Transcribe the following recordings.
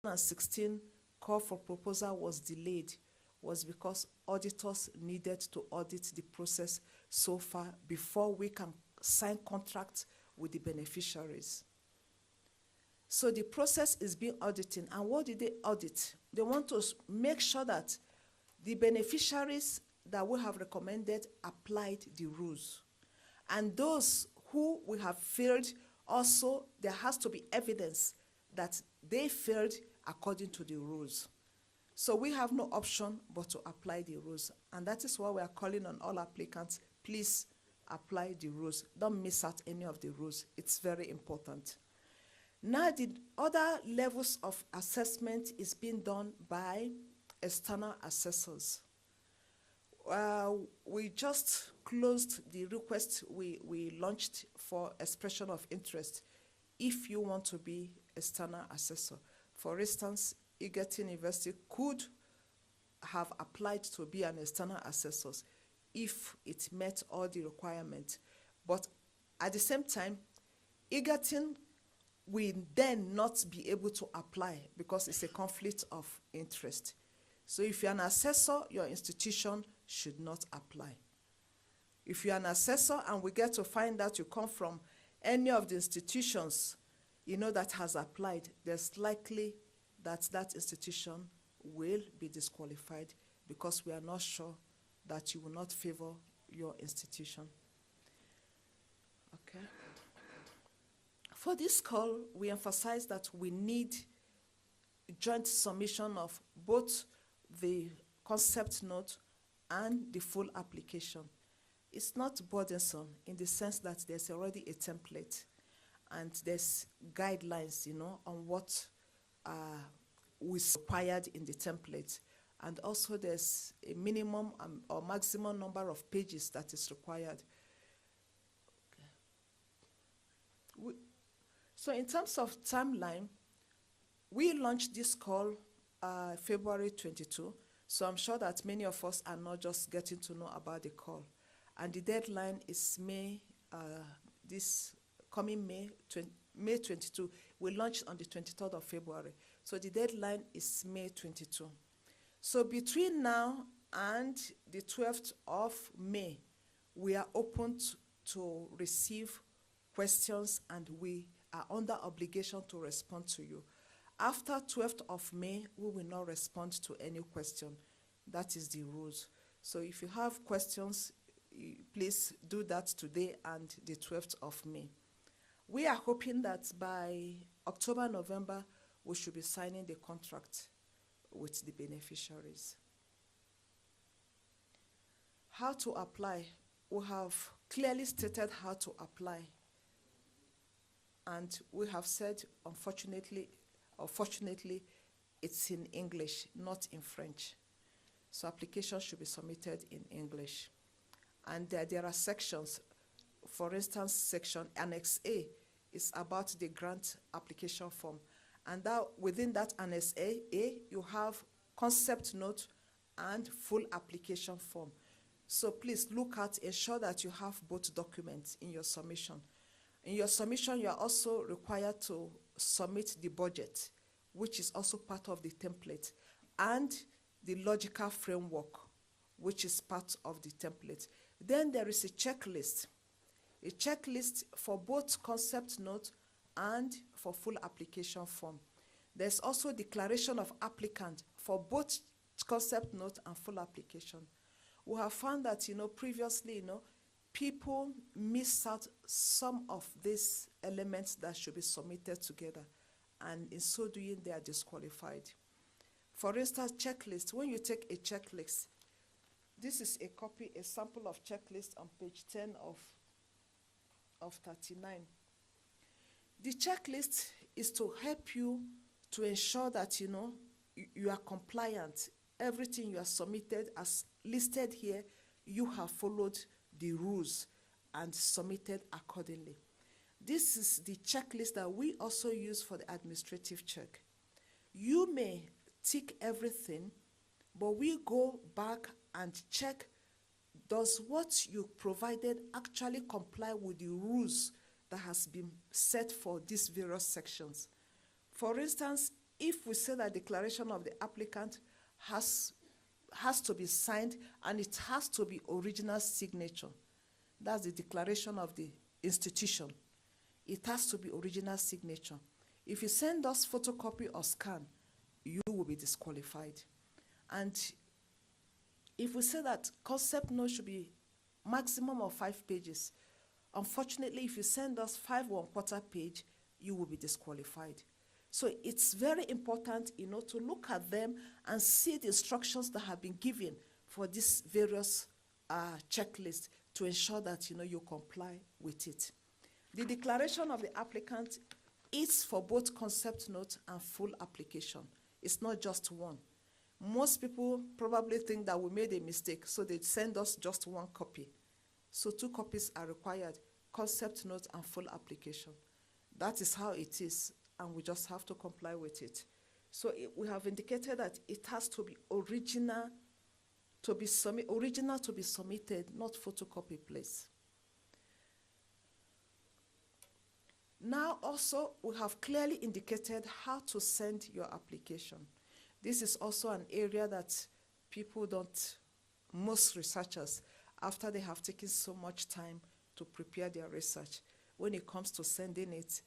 2016 call for proposal was delayed was because auditors needed to audit the process so far before we can sign contracts with the beneficiaries. So the process is being audited. And what did they audit? They want to make sure that the beneficiaries that we have recommended applied the rules. And those who we have failed, also there has to be evidence that they failed according to the rules. So we have no option but to apply the rules. And that is why we are calling on all applicants, please apply the rules. Don't miss out any of the rules. It's very important. Now the other levels of assessment is being done by external assessors. We just closed the request we launched for expression of interest if you want to be external assessor. For instance, Egerton University could have applied to be an external assessor if it met all the requirements. But at the same time, Egerton will then not be able to apply because it's a conflict of interest. So if you're an assessor, your institution should not apply. If you're an assessor and we get to find out you come from any of the institutions that has applied, there's likely that that institution will be disqualified because we are not sure that you will not favor your institution. Okay. For this call, we emphasize that we need joint submission of both the concept note and the full application. It's not burdensome in the sense that there's already a template and there's guidelines, on what was required in the template. And also there's a minimum or maximum number of pages that is required. Okay. So in terms of timeline, we launched this call February 22, so I'm sure that many of us are not just getting to know about the call. And the deadline is May, this coming May 22. We launched on the 23rd of February. So the deadline is May 22. So between now and the 12th of May, we are open to receive questions and we are under obligation to respond to you. After 12th of May, we will not respond to any question. That is the rules. So if you have questions, please do that today and the 12th of May. We are hoping that by October, November, we should be signing the contract with the beneficiaries. How to apply? We have clearly stated how to apply. And we have said, unfortunately, or fortunately, it's in English, not in French. So applications should be submitted in English. And there are sections. For instance, section Annex A is about the grant application form. And within that Annex A, you have concept note and full application form. So please look at, ensure that you have both documents in your submission. In your submission, you are also required to submit the budget, which is also part of the template, and the logical framework, which is part of the template. Then there is a checklist for both concept note and for full application form. There's also declaration of applicant for both concept note and full application. We have found that, previously, people miss out some of these elements that should be submitted together, and in so doing, they are disqualified. For instance, checklist. When you take a checklist, this is a sample of checklist on page 10 of 39. The checklist is to help you to ensure that, you are compliant. Everything you have submitted as listed here, you have followed the rules and submitted accordingly. This is the checklist that we also use for the administrative check. You may tick everything, but we go back and check, does what you provided actually comply with the rules that has been set for these various sections? For instance, if we say that declaration of the applicant has to be signed and it has to be original signature, that's the declaration of the institution. It has to be original signature. If you send us photocopy or scan, you will be disqualified. And if we say that concept note should be maximum of 5 pages, unfortunately, if you send us 5 1/4 page, you will be disqualified. So it's very important, to look at them and see the instructions that have been given for these various checklists to ensure that, you comply with it. The declaration of the applicant is for both concept note and full application. It's not just one. Most people probably think that we made a mistake, so they send us just 1 copy. So 2 copies are required, concept note and full application. That is how it is, and we just have to comply with it. So we have indicated that it has to be original to be submitted, not photocopy, please. Now also, we have clearly indicated how to send your application. This is also an area that people don't, most researchers, after they have taken so much time to prepare their research, when it comes to sending it,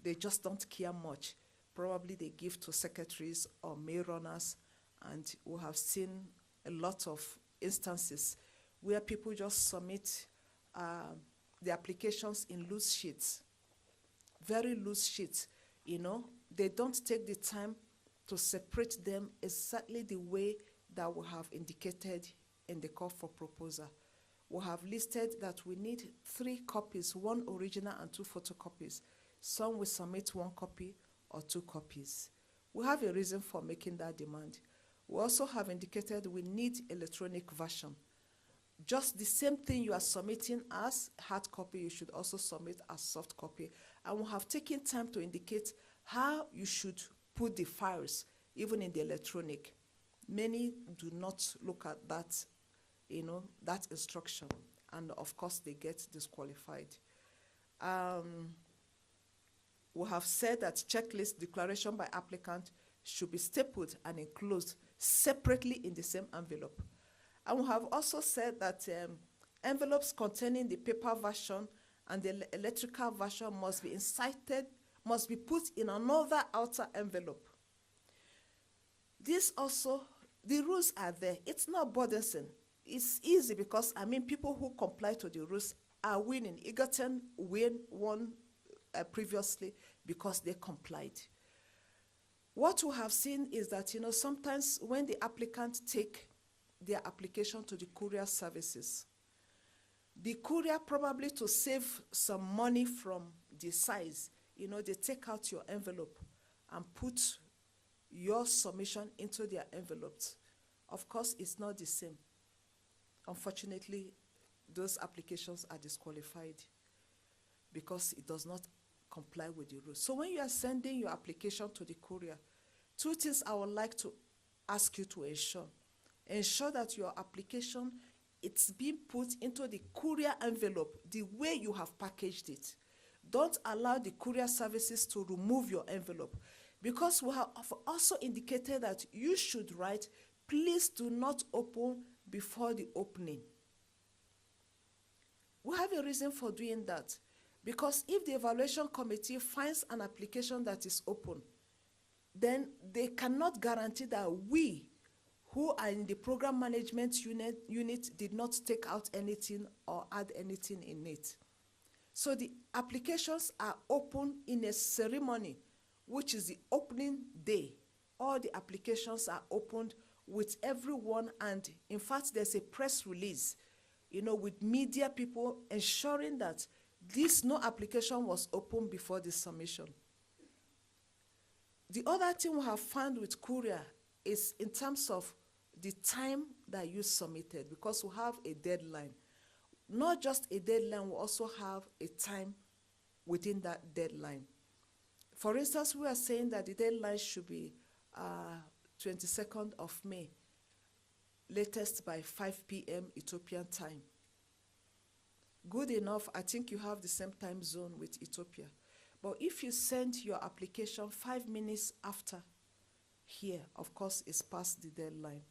they just don't care much. Probably they give to secretaries or mail runners, and we have seen a lot of instances where people just submit the applications in loose sheets, very loose sheets. They don't take the time to separate them exactly the way that we have indicated in the call for proposal. We have listed that we need 3 copies, 1 original and 2 photocopies. Some will submit 1 copy or 2 copies. We have a reason for making that demand. We also have indicated we need electronic version. Just the same thing you are submitting as hard copy, you should also submit as soft copy. And we have taken time to indicate how you should put the files, even in the electronic. Many do not look at that, that instruction. And of course, they get disqualified. We have said that checklist declaration by applicant should be stapled and enclosed separately in the same envelope. And we have also said that envelopes containing the paper version and the electrical version must be put in another outer envelope. This also, the rules are there. It's not burdensome. It's easy because, people who comply to the rules are winning. Egerton won previously because they complied. What we have seen is that, sometimes when the applicant take their application to the courier services, the courier, probably to save some money from the size, they take out your envelope and put your submission into their envelopes. Of course, it's not the same. Unfortunately, those applications are disqualified because it does not comply with the rules. So when you are sending your application to the courier, 2 things I would like to ask you to ensure. Ensure that your application, it's being put into the courier envelope the way you have packaged it. Don't allow the courier services to remove your envelope, because we have also indicated that you should write, please do not open before the opening. We have a reason for doing that, because if the evaluation committee finds an application that is open, then they cannot guarantee that we, who are in the program management unit did not take out anything or add anything in it. So the applications are open in a ceremony, which is the opening day. All the applications are opened with everyone, and in fact, there's a press release, with media people ensuring that no application was open before the submission. The other thing we have found with courier is in terms of the time that you submitted, because we have a deadline. Not just a deadline, we also have a time within that deadline. For instance, we are saying that the deadline should be 22nd of May, latest by 5 p.m. Ethiopian time. Good enough, I think you have the same time zone with Ethiopia. But if you send your application 5 minutes after here, of course, it's past the deadline.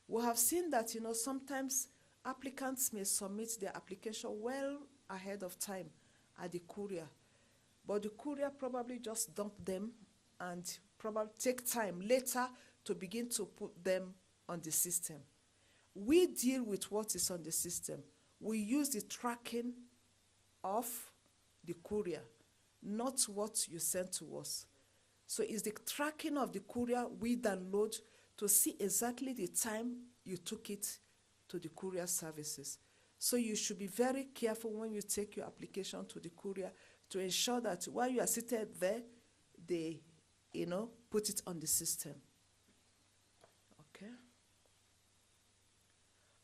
We have seen that, sometimes applicants may submit their application well ahead of time at the courier, but the courier probably just dump them and probably take time later to begin to put them on the system. We deal with what is on the system. We use the tracking of the courier, not what you send to us. So it's the tracking of the courier we download to see exactly the time you took it to the courier services. So you should be very careful when you take your application to the courier to ensure that while you are seated there, they, put it on the system. Okay.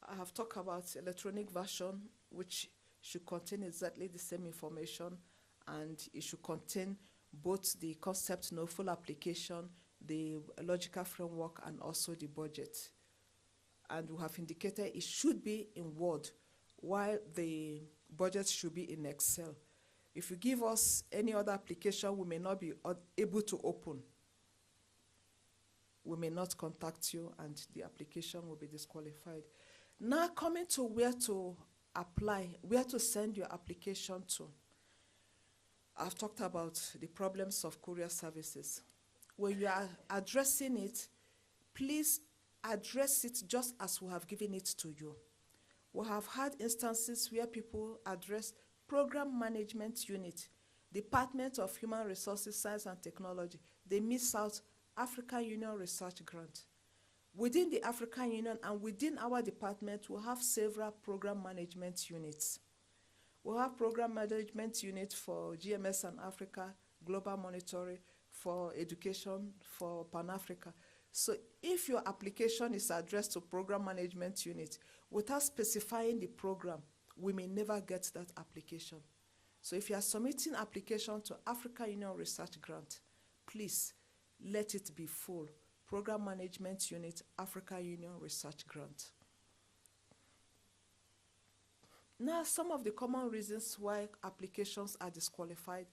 I have talked about electronic version, which should contain exactly the same information, and it should contain both the concept note, full application, the logical framework, and also the budget. And we have indicated it should be in Word, while the budget should be in Excel. If you give us any other application we may not be able to open, we may not contact you and the application will be disqualified. Now coming to where to apply, where to send your application to. I've talked about the problems of courier services. When you are addressing it, please address it just as we have given it to you. We have had instances where people address Program Management Unit, Department of Human Resources, Science and Technology. They miss out African Union Research Grant. Within the African Union and within our department, we have several program management units. We have program management unit for GMS and Africa, global monitoring, for education, for Pan-Africa. So if your application is addressed to program management unit without specifying the program, we may never get that application. So if you are submitting application to African Union Research Grant, please let it be full. Program Management Unit, African Union Research Grant. Now, some of the common reasons why applications are disqualified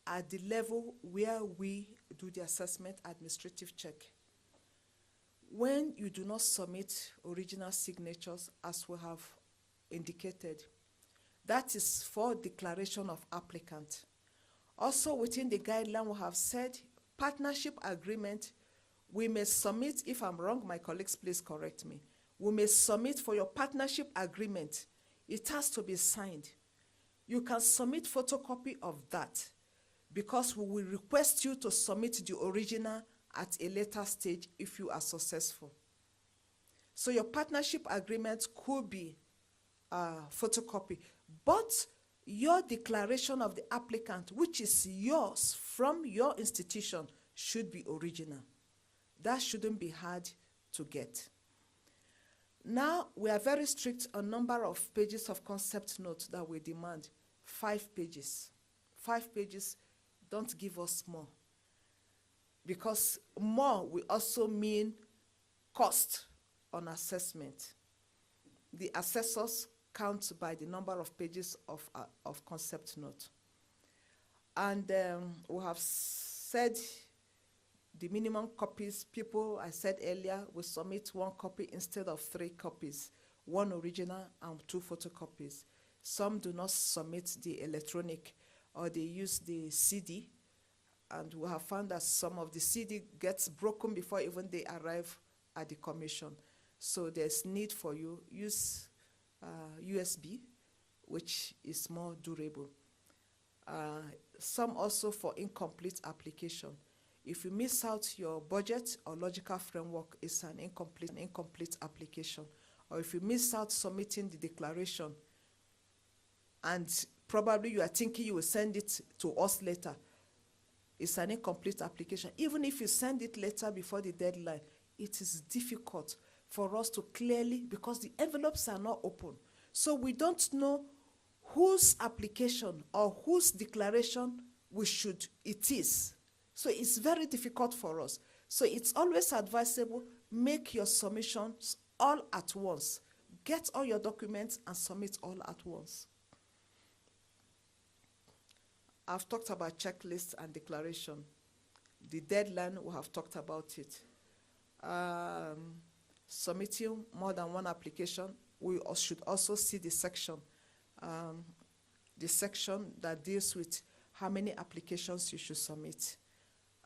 at the level where we do the assessment administrative check. When you do not submit original signatures as we have indicated, that is for declaration of applicant. Also within the guideline we have said partnership agreement, we may submit, if I'm wrong, my colleagues please correct me. We may submit for your partnership agreement. It has to be signed. You can submit photocopy of that because we will request you to submit the original at a later stage if you are successful. So your partnership agreement could be photocopy, but your declaration of the applicant, which is yours from your institution, should be original. That shouldn't be hard to get. Now, we are very strict on number of pages of concept note that we demand. 5 pages. 5 pages, don't give us more. Because more will also mean cost on assessment. The assessors count by the number of pages of concept note. And we have said the minimum copies, people, I said earlier, will submit 1 copy instead of 3 copies, 1 original and 2 photocopies. Some do not submit the electronic or they use the CD, and we have found that some of the CD gets broken before even they arrive at the commission. So there's need for you use USB, which is more durable. Some also for incomplete application. If you miss out your budget or logical framework, it's an incomplete application. Or if you miss out submitting the declaration, and probably you are thinking you will send it to us later, it's an incomplete application. Even if you send it later before the deadline, it is difficult for us to clearly, because the envelopes are not open. So we don't know whose application or whose declaration it is. So it's very difficult for us. So it's always advisable, make your submissions all at once. Get all your documents and submit all at once. I've talked about checklists and declaration. The deadline, we have talked about it. Submitting more than one application, we should also see the section that deals with how many applications you should submit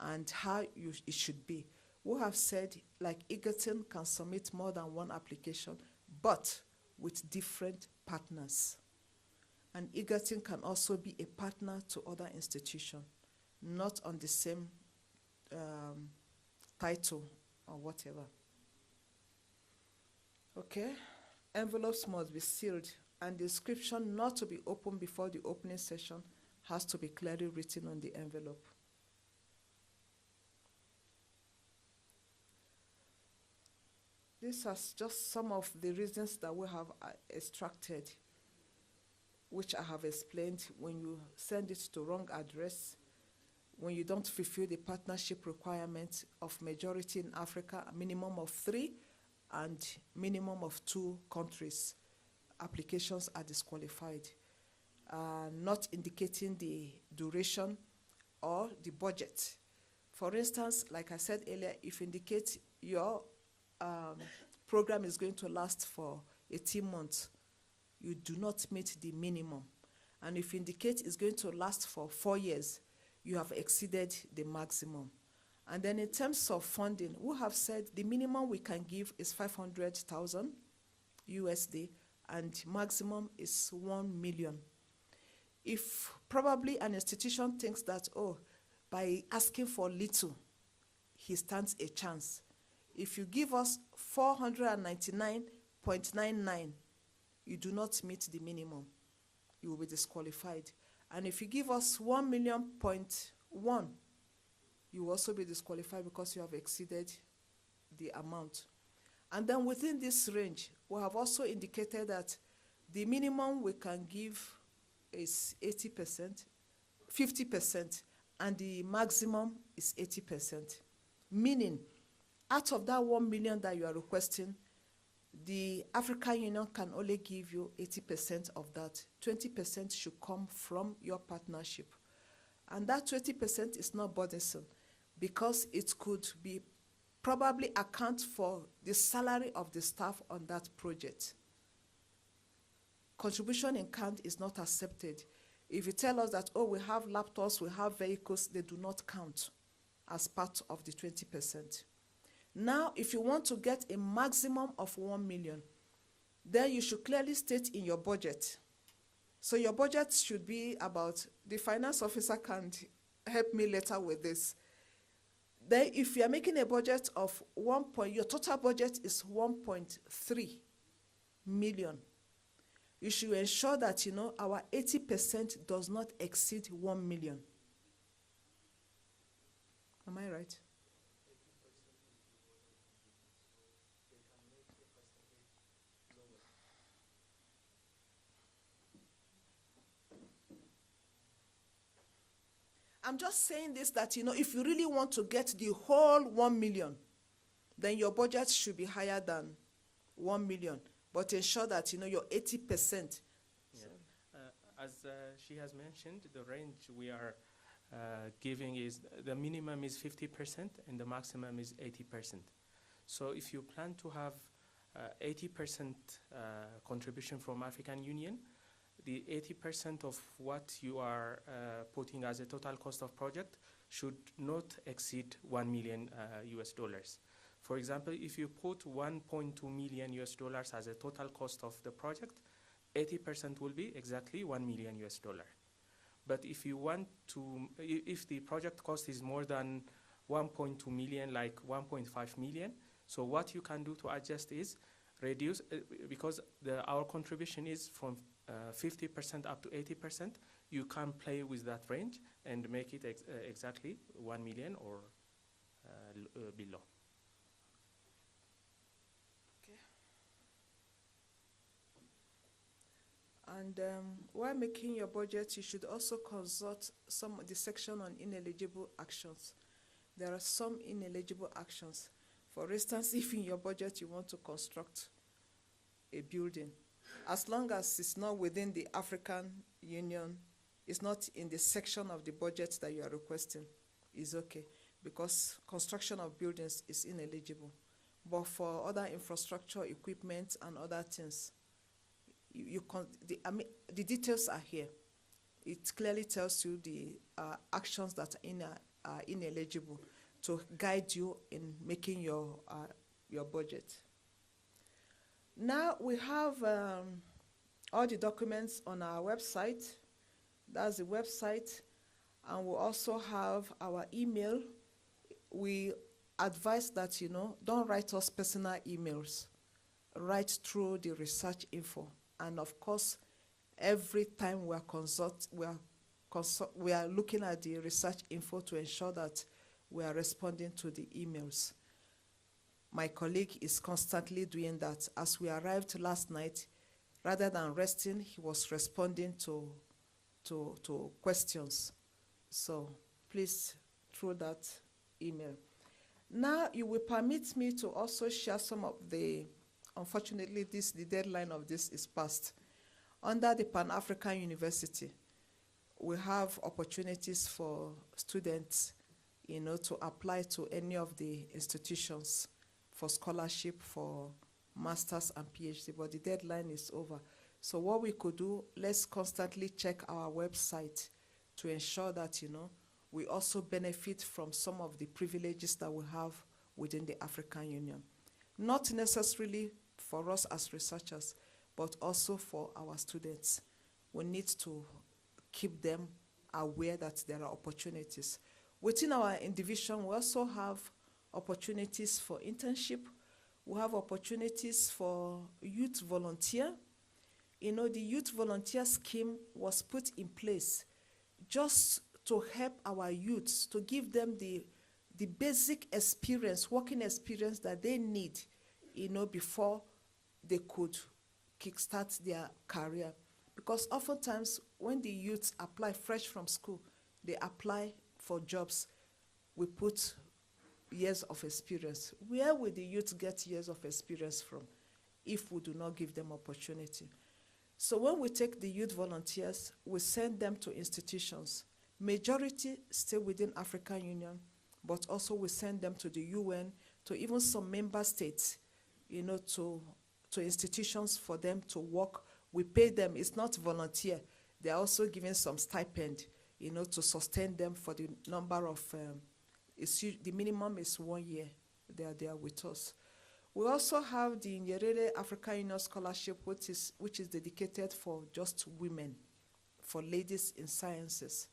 and how it should be. We have said, like Egerton can submit more than one application, but with different partners. And Egerton can also be a partner to other institutions, not on the same title or whatever. Okay, envelopes must be sealed, and the description not to be opened before the opening session has to be clearly written on the envelope. These are just some of the reasons that we have extracted, which I have explained. When you send it to wrong address, when you don't fulfill the partnership requirement of majority in Africa, a minimum of 3 and minimum of 2 countries, applications are disqualified. Not indicating the duration or the budget. For instance, like I said earlier, if you indicate your program is going to last for 18 months, you do not meet the minimum. And if you indicate it's going to last for 4 years, you have exceeded the maximum. And then in terms of funding, we have said the minimum we can give is 500,000 USD and maximum is 1 million. If probably an institution thinks that, oh, by asking for little, he stands a chance. If you give us 499.99, you do not meet the minimum. You will be disqualified. And if you give us 1 million.1, you will also be disqualified because you have exceeded the amount. And then within this range, we have also indicated that the minimum we can give is 80%, 50%, and the maximum is 80%. Meaning, out of that 1 million that you are requesting, the African Union can only give you 80% of that. 20% should come from your partnership. And that 20% is not burdensome because it could be probably account for the salary of the staff on that project. Contribution in kind is not accepted. If you tell us that, oh, we have laptops, we have vehicles, they do not count as part of the 20%. Now, if you want to get a maximum of 1 million, then you should clearly state in your budget. So your budget should be about, the finance officer can help me later with this. Then if you are making a budget of your total budget is 1.3 million. You should ensure that, our 80% does not exceed 1 million. Am I right? I'm just saying this that, if you really want to get the whole 1 million, then your budget should be higher than 1 million. But ensure that, your 80%. Yeah. As she has mentioned, the range we are giving is, the minimum is 50% and the maximum is 80%. So if you plan to have 80% contribution from African Union, the 80% of what you are putting as a total cost of project should not exceed 1 million US dollars. For example, if you put 1.2 million US dollars as a total cost of the project, 80% will be exactly 1 million US dollar. But if you want to, if the project cost is more than 1.2 million, like 1.5 million, so what you can do to adjust is reduce, because our contribution is from 50% up to 80%, you can play with that range and make it exactly 1 million or below. And while making your budget, you should also consult the section on ineligible actions. There are some ineligible actions. For instance, if in your budget you want to construct a building, as long as it's not within the African Union it's not in the section of the budget that you are requesting, is okay, because construction of buildings is ineligible. But for other infrastructure, equipment, and other things, the details are here. It clearly tells you the actions that are ineligible to guide you in making your budget. Now we have all the documents on our website. That's the website. And we also have our email. We advise that, don't write us personal emails. Write through the research info. And of course, every time we are looking at the research info to ensure that we are responding to the emails. My colleague is constantly doing that. As we arrived last night, rather than resting, he was responding to questions. So please, through that email. Now, you will permit me to also share some of unfortunately, the deadline of this is past. Under the Pan-African University, we have opportunities for students, to apply to any of the institutions for scholarship, for master's and PhD, but the deadline is over. So what we could do, let's constantly check our website to ensure that, we also benefit from some of the privileges that we have within the African Union. Not necessarily for us as researchers, but also for our students. We need to keep them aware that there are opportunities. Within our division, we also have opportunities for internship. We have opportunities for youth volunteer. The youth volunteer scheme was put in place just to help our youths, to give them the basic experience, working experience that they need, before they could kickstart their career. Because oftentimes, when the youths apply fresh from school, they apply for jobs. We put years of experience. Where will the youth get years of experience from if we do not give them opportunity? So when we take the youth volunteers, we send them to institutions. Majority stay within African Union, but also we send them to the UN, to even some member states, to institutions for them to work. We pay them. It's not volunteer. They're also given some stipend, to sustain them for the number of, the minimum is 1 year. They are there with us. We also have the Nyerere African Union Scholarship, which is dedicated for just women, for ladies in sciences.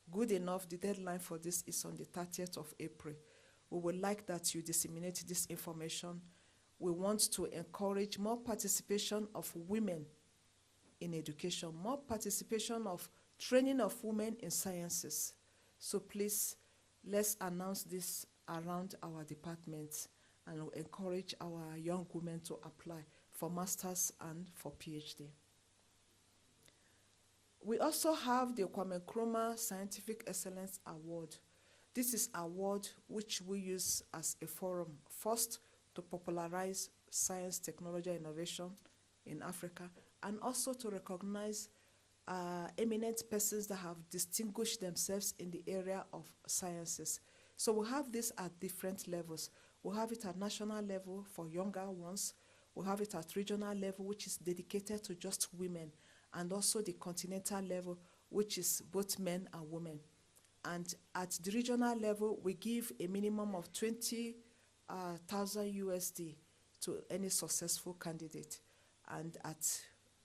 Good enough, the deadline for this is on the 30th of April. We would like that you disseminate this information. We want to encourage more participation of women in education, more participation of training of women in sciences. So please, let's announce this around our departments and encourage our young women to apply for masters and for PhD. We also have the Kwame Nkrumah Scientific Excellence Award. This is an award which we use as a forum, first to popularize science, technology, innovation in Africa, and also to recognize eminent persons that have distinguished themselves in the area of sciences. So we have this at different levels. We have it at national level for younger ones. We have it at regional level, which is dedicated to just women, and also the continental level, which is both men and women. And at the regional level, we give a minimum of 20,000 USD to any successful candidate. And at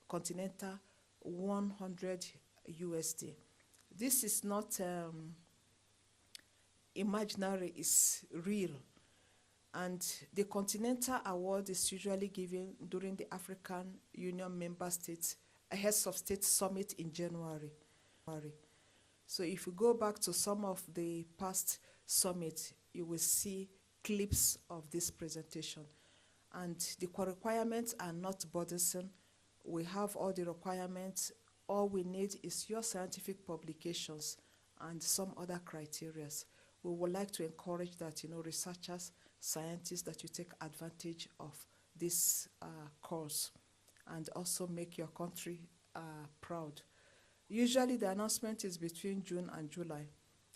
continental, 100 USD. This is not imaginary, it's real. And the Continental Award is usually given during the African Union member states, a Heads of State Summit in January. So if you go back to some of the past summits, you will see clips of this presentation. And the requirements are not burdensome. We have all the requirements. All we need is your scientific publications and some other criteria. We would like to encourage that, researchers, scientists, that you take advantage of this course and also make your country proud. Usually the announcement is between June and July,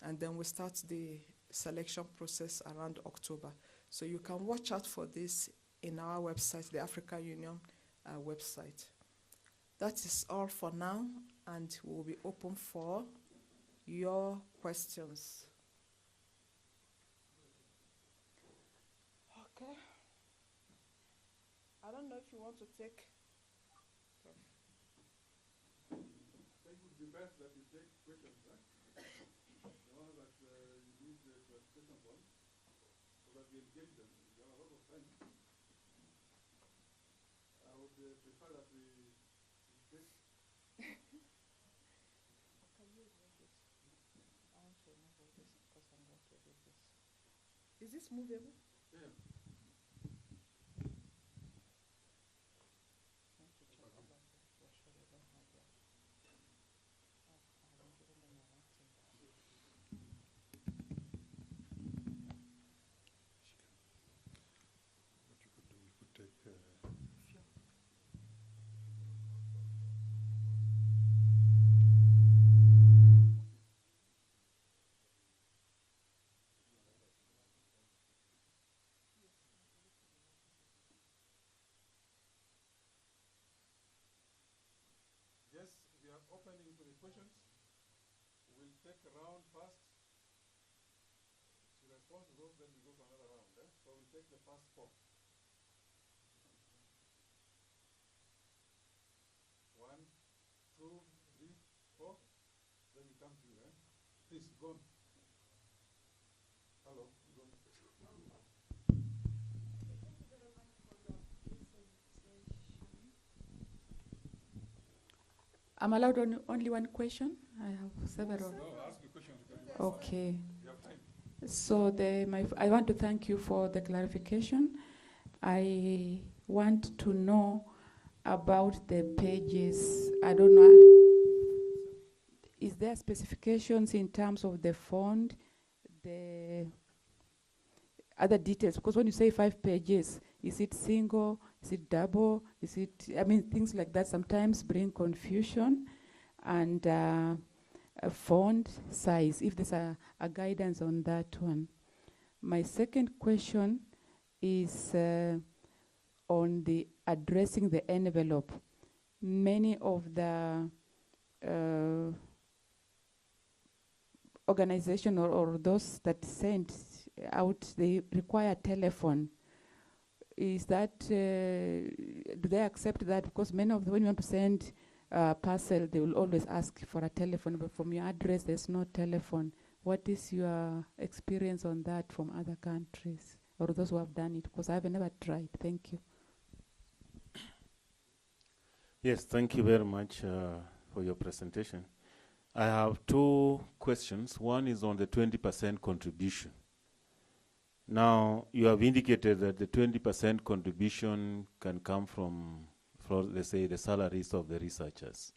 and then we start the selection process around October. So you can watch out for this in our website, the African Union website. That is all for now, and we'll be open for your questions. Okay. I don't know if you want to take. I think it would be best that you take questions, right? The ones that you need the clarification on, so that we engage them. We have a lot of time. I would prefer that we take. Can you remove this? I want to remove all this because I'm going to read this. Is this movable? Yeah. Yes, we are opening to the questions. We'll take a round first. To respond to those, then we go to another round. So we'll take the first 4. 1, 2, 3, 4. Then we come to you. Please, go on. Hello. Go on. I'm allowed only one question? I have several. No, ask the question. Okay. You have time. So I want to thank you for the clarification. I want to know about the pages. I don't know. Is there specifications in terms of the font, the other details? Because when you say 5 pages, is it single? Is it double? Is it, things like that sometimes bring confusion. And a font size, if there's a guidance on that one. My second question is on the addressing the envelope. Many of the organization or those that send out, they require telephone. Is that, do they accept that? Because many of them, when you want to send parcel, they will always ask for a telephone, but from your address, there's no telephone. What is your experience on that from other countries, or those who have done it? Because I've never tried. Thank you. Yes, thank you very much for your presentation. I have 2 questions. One is on the 20% contribution. Now, you have indicated that the 20% contribution can come from, let's say, the salaries of the researchers.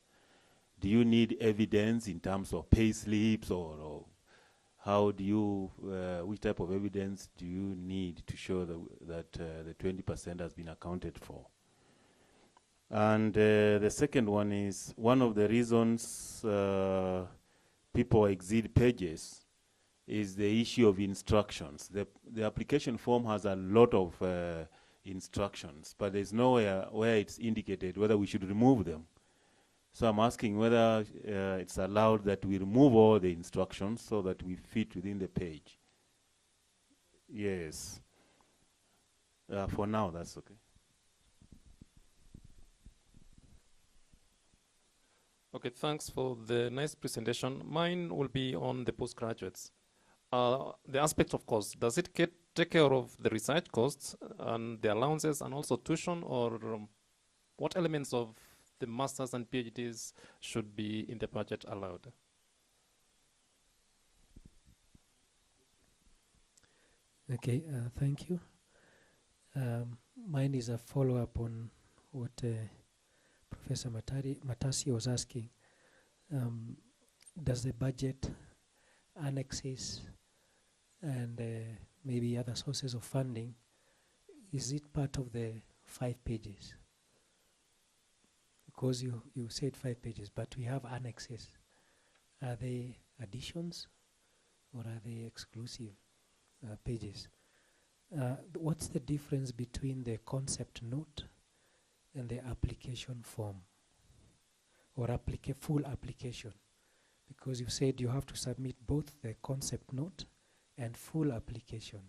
Do you need evidence in terms of pay slips, or how do you, which type of evidence do you need to show that the 20% has been accounted for? And the second one is, one of the reasons people exceed pages is the issue of instructions. The application form has a lot of instructions, but there's nowhere where it's indicated whether we should remove them. So I'm asking whether it's allowed that we remove all the instructions so that we fit within the page. Yes. For now, that's okay. Okay, thanks for the nice presentation. Mine will be on the postgraduates. The aspect of cost, does it take care of the research costs and the allowances and also tuition, or what elements of the masters and PhDs should be in the budget allowed? Okay, thank you. Mine is a follow-up on what Professor Matasi was asking. Does the budget annexes and maybe other sources of funding, is it part of the 5 pages? because you said 5 pages, but we have annexes. Are they additions or are they exclusive pages? What's the difference between the concept note and the application form or full application? Because you said you have to submit both the concept note and full application.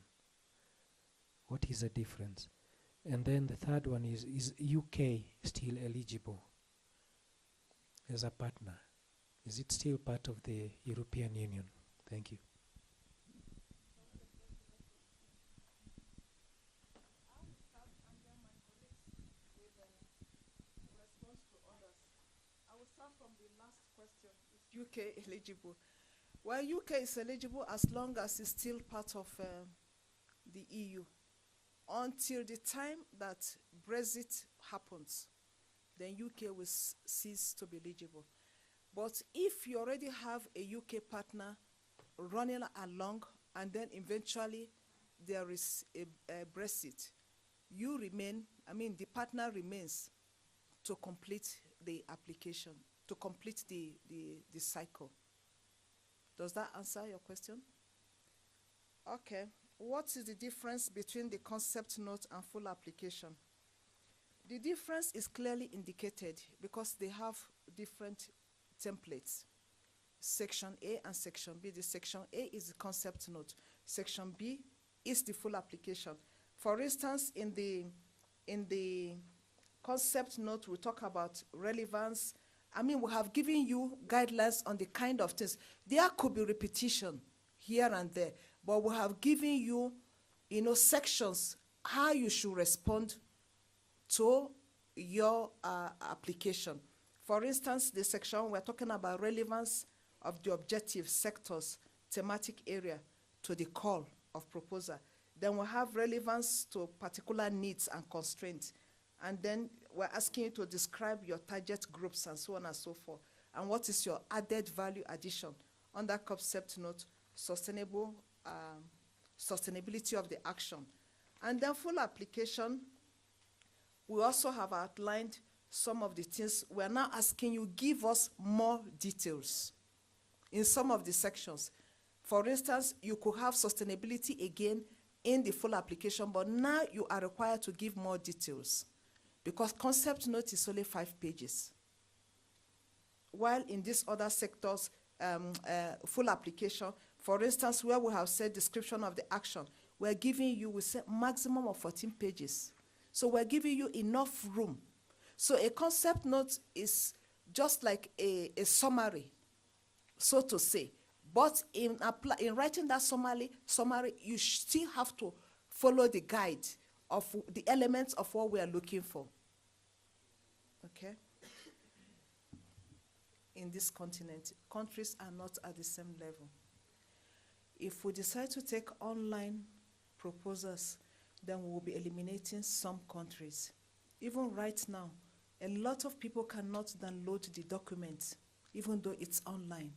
What is the difference? And then the third one is UK still eligible as a partner? Is it still part of the European Union? Thank you. UK eligible. Well, UK is eligible as long as it's still part of the EU. Until the time that Brexit happens, then UK will cease to be eligible. But if you already have a UK partner running along and then eventually there is a Brexit, you remain, the partner remains to complete the application, to complete the cycle. Does that answer your question? Okay. What is the difference between the concept note and full application? The difference is clearly indicated because they have different templates. Section A and Section B. The Section A is the concept note. Section B is the full application. For instance, in the concept note, we talk about relevance. We have given you guidelines on the kind of things. There could be repetition here and there, but we have given you, sections, how you should respond to your application. For instance, the section we're talking about relevance of the objective sectors, thematic area to the call of proposal. Then we have relevance to particular needs and constraints. And then we're asking you to describe your target groups and so on and so forth. And what is your added value addition? Under concept note, sustainability of the action. And then full application, we also have outlined some of the things. We're now asking you, give us more details in some of the sections. For instance, you could have sustainability again in the full application, but now you are required to give more details because concept note is only 5 pages. While in these other sectors, full application, for instance, where we have said description of the action, we're giving you, we say maximum of 14 pages. So we're giving you enough room. So a concept note is just like a summary, so to say. But in writing that summary, you still have to follow the guide of the elements of what we are looking for. Okay? In this continent, countries are not at the same level. If we decide to take online proposals, then we will be eliminating some countries. Even right now, a lot of people cannot download the document, even though it's online.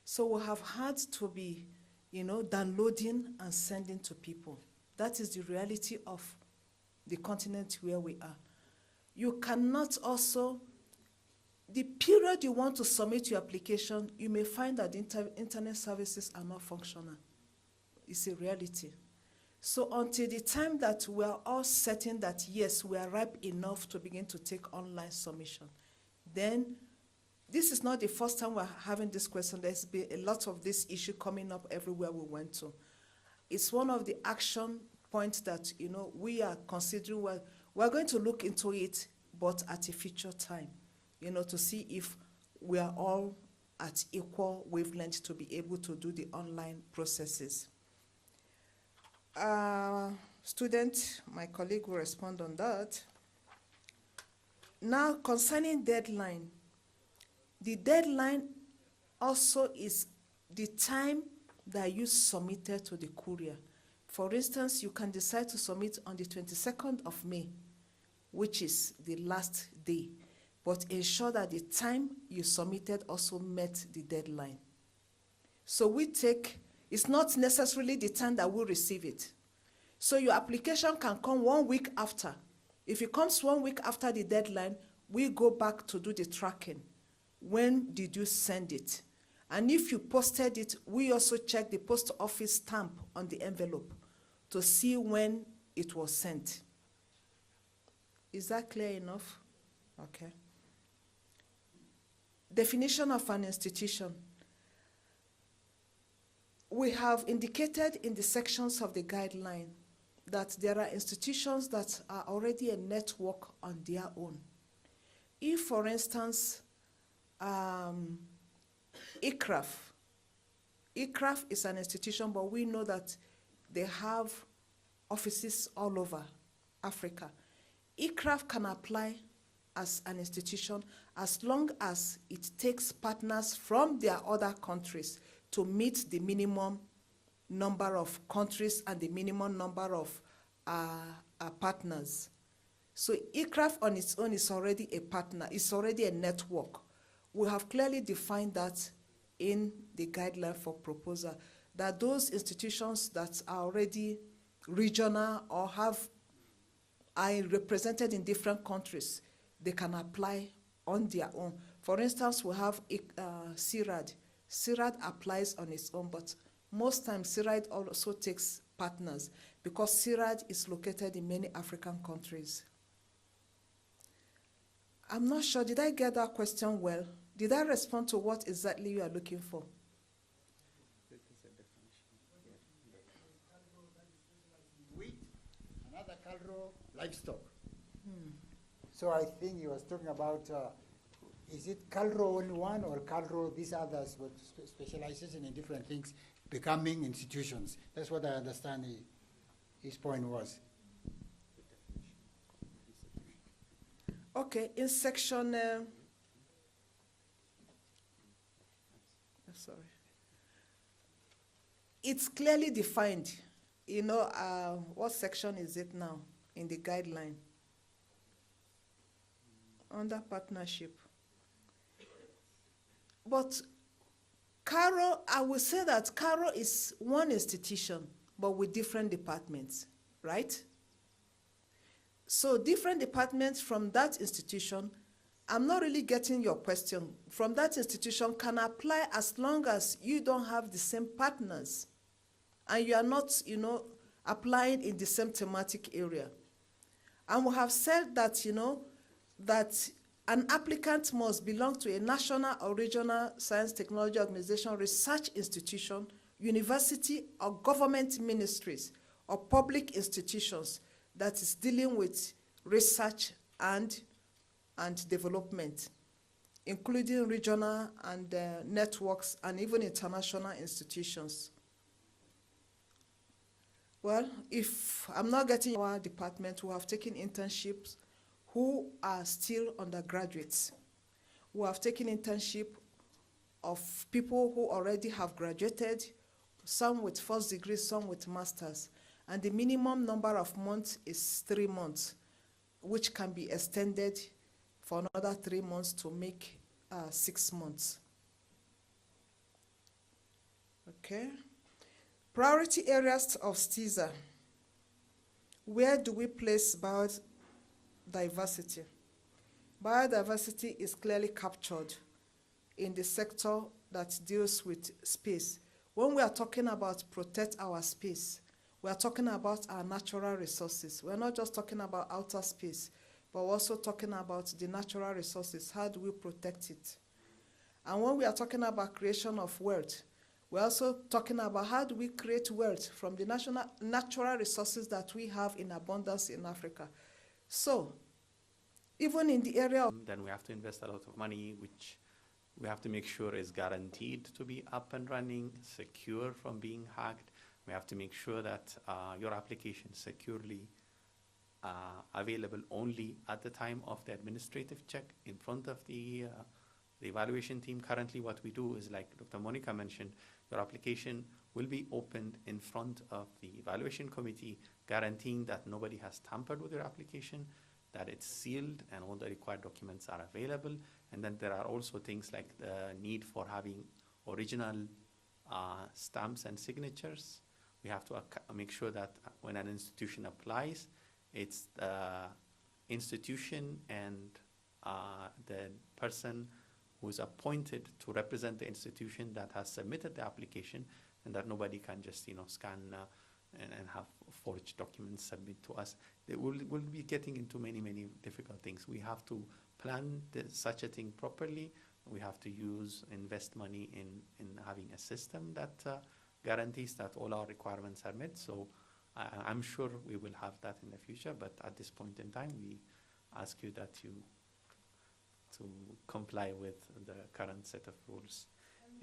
So we have had to be, downloading and sending to people. That is the reality of the continent where we are. You cannot also, the period you want to submit your application, you may find that internet services are not functional. It's a reality. So until the time that we are all certain that, yes, we are ripe enough to begin to take online submission, then this is not the first time we're having this question. There's been a lot of this issue coming up everywhere we went to. It's one of the action points that, we are considering. We're going to look into it, but at a future time, to see if we are all at equal wavelength to be able to do the online processes. Student, my colleague will respond on that. Now, concerning deadline, the deadline also is the time that you submitted to the courier. For instance, you can decide to submit on the 22nd of May, which is the last day, but ensure that the time you submitted also met the deadline. So it's not necessarily the time that we'll receive it. So your application can come 1 week after. If it comes 1 week after the deadline, we go back to do the tracking. When did you send it? And if you posted it, we also check the post office stamp on the envelope to see when it was sent. Is that clear enough? Okay. Definition of an institution. We have indicated in the sections of the guideline that there are institutions that are already a network on their own. If, for instance, ICRAF is an institution, but we know that they have offices all over Africa. ICRAF can apply as an institution as long as it takes partners from their other countries to meet the minimum number of countries and the minimum number of partners. So ICRAF on its own is already a partner, it's already a network. We have clearly defined that in the guideline for proposal, that those institutions that are already regional or are represented in different countries, they can apply on their own. For instance, we have CIRAD. CIRAD applies on its own, but most times CIRAD also takes partners because CIRAD is located in many African countries. I'm not sure, did I get that question well? Did I respond to what exactly you are looking for? Wheat, another calro, livestock. So I think he was talking about, is it calro only one or calro these others with specialization in different things becoming institutions? That's what I understand his point was. Okay, in section, sorry. It's clearly defined. You know, what section is it now in the guideline? Under partnership. But CARO, I will say that CARO is one institution, but with different departments, right? So different departments from that institution, I'm not really getting your question, from that institution can apply as long as you don't have the same partners and you are not, you know, applying in the same thematic area. And we have said that, you know, that an applicant must belong to a national or regional science technology organization, research institution, university or government ministries or public institutions that is dealing with research and development, including regional and networks and even international institutions. Well, if I'm not getting our department who have taken internships who are still undergraduates, who have taken internship of people who already have graduated, some with first degree, some with masters. And the minimum number of months is 3 months, which can be extended for another 3 months to make 6 months. Okay. Priority areas of STISA. Where do we place biodiversity? Biodiversity is clearly captured in the sector that deals with space. When we are talking about protect our space, we are talking about our natural resources. We're not just talking about outer space, but we're also talking about the natural resources. How do we protect it? And when we are talking about creation of wealth, we're also talking about how do we create wealth from the natural resources that we have in abundance in Africa. So, even in the area of... Then we have to invest a lot of money, which we have to make sure is guaranteed to be up and running, secure from being hacked. We have to make sure that your application is securely available only at the time of the administrative check in front of the evaluation team. Currently, what we do is, like Dr. Monica mentioned, your application will be opened in front of the evaluation committee, guaranteeing that nobody has tampered with your application, that it's sealed and all the required documents are available. And then there are also things like the need for having original stamps and signatures. We have to make sure that when an institution applies, it's the institution and the person who's appointed to represent the institution that has submitted the application, and that nobody can just scan and have forged documents submit to us. We'll be getting into many difficult things. We have to plan such a thing properly. We have to invest money in having a system that guarantees that all our requirements are met. So I'm sure we will have that in the future, but at this point in time, we ask you that to comply with the current set of rules.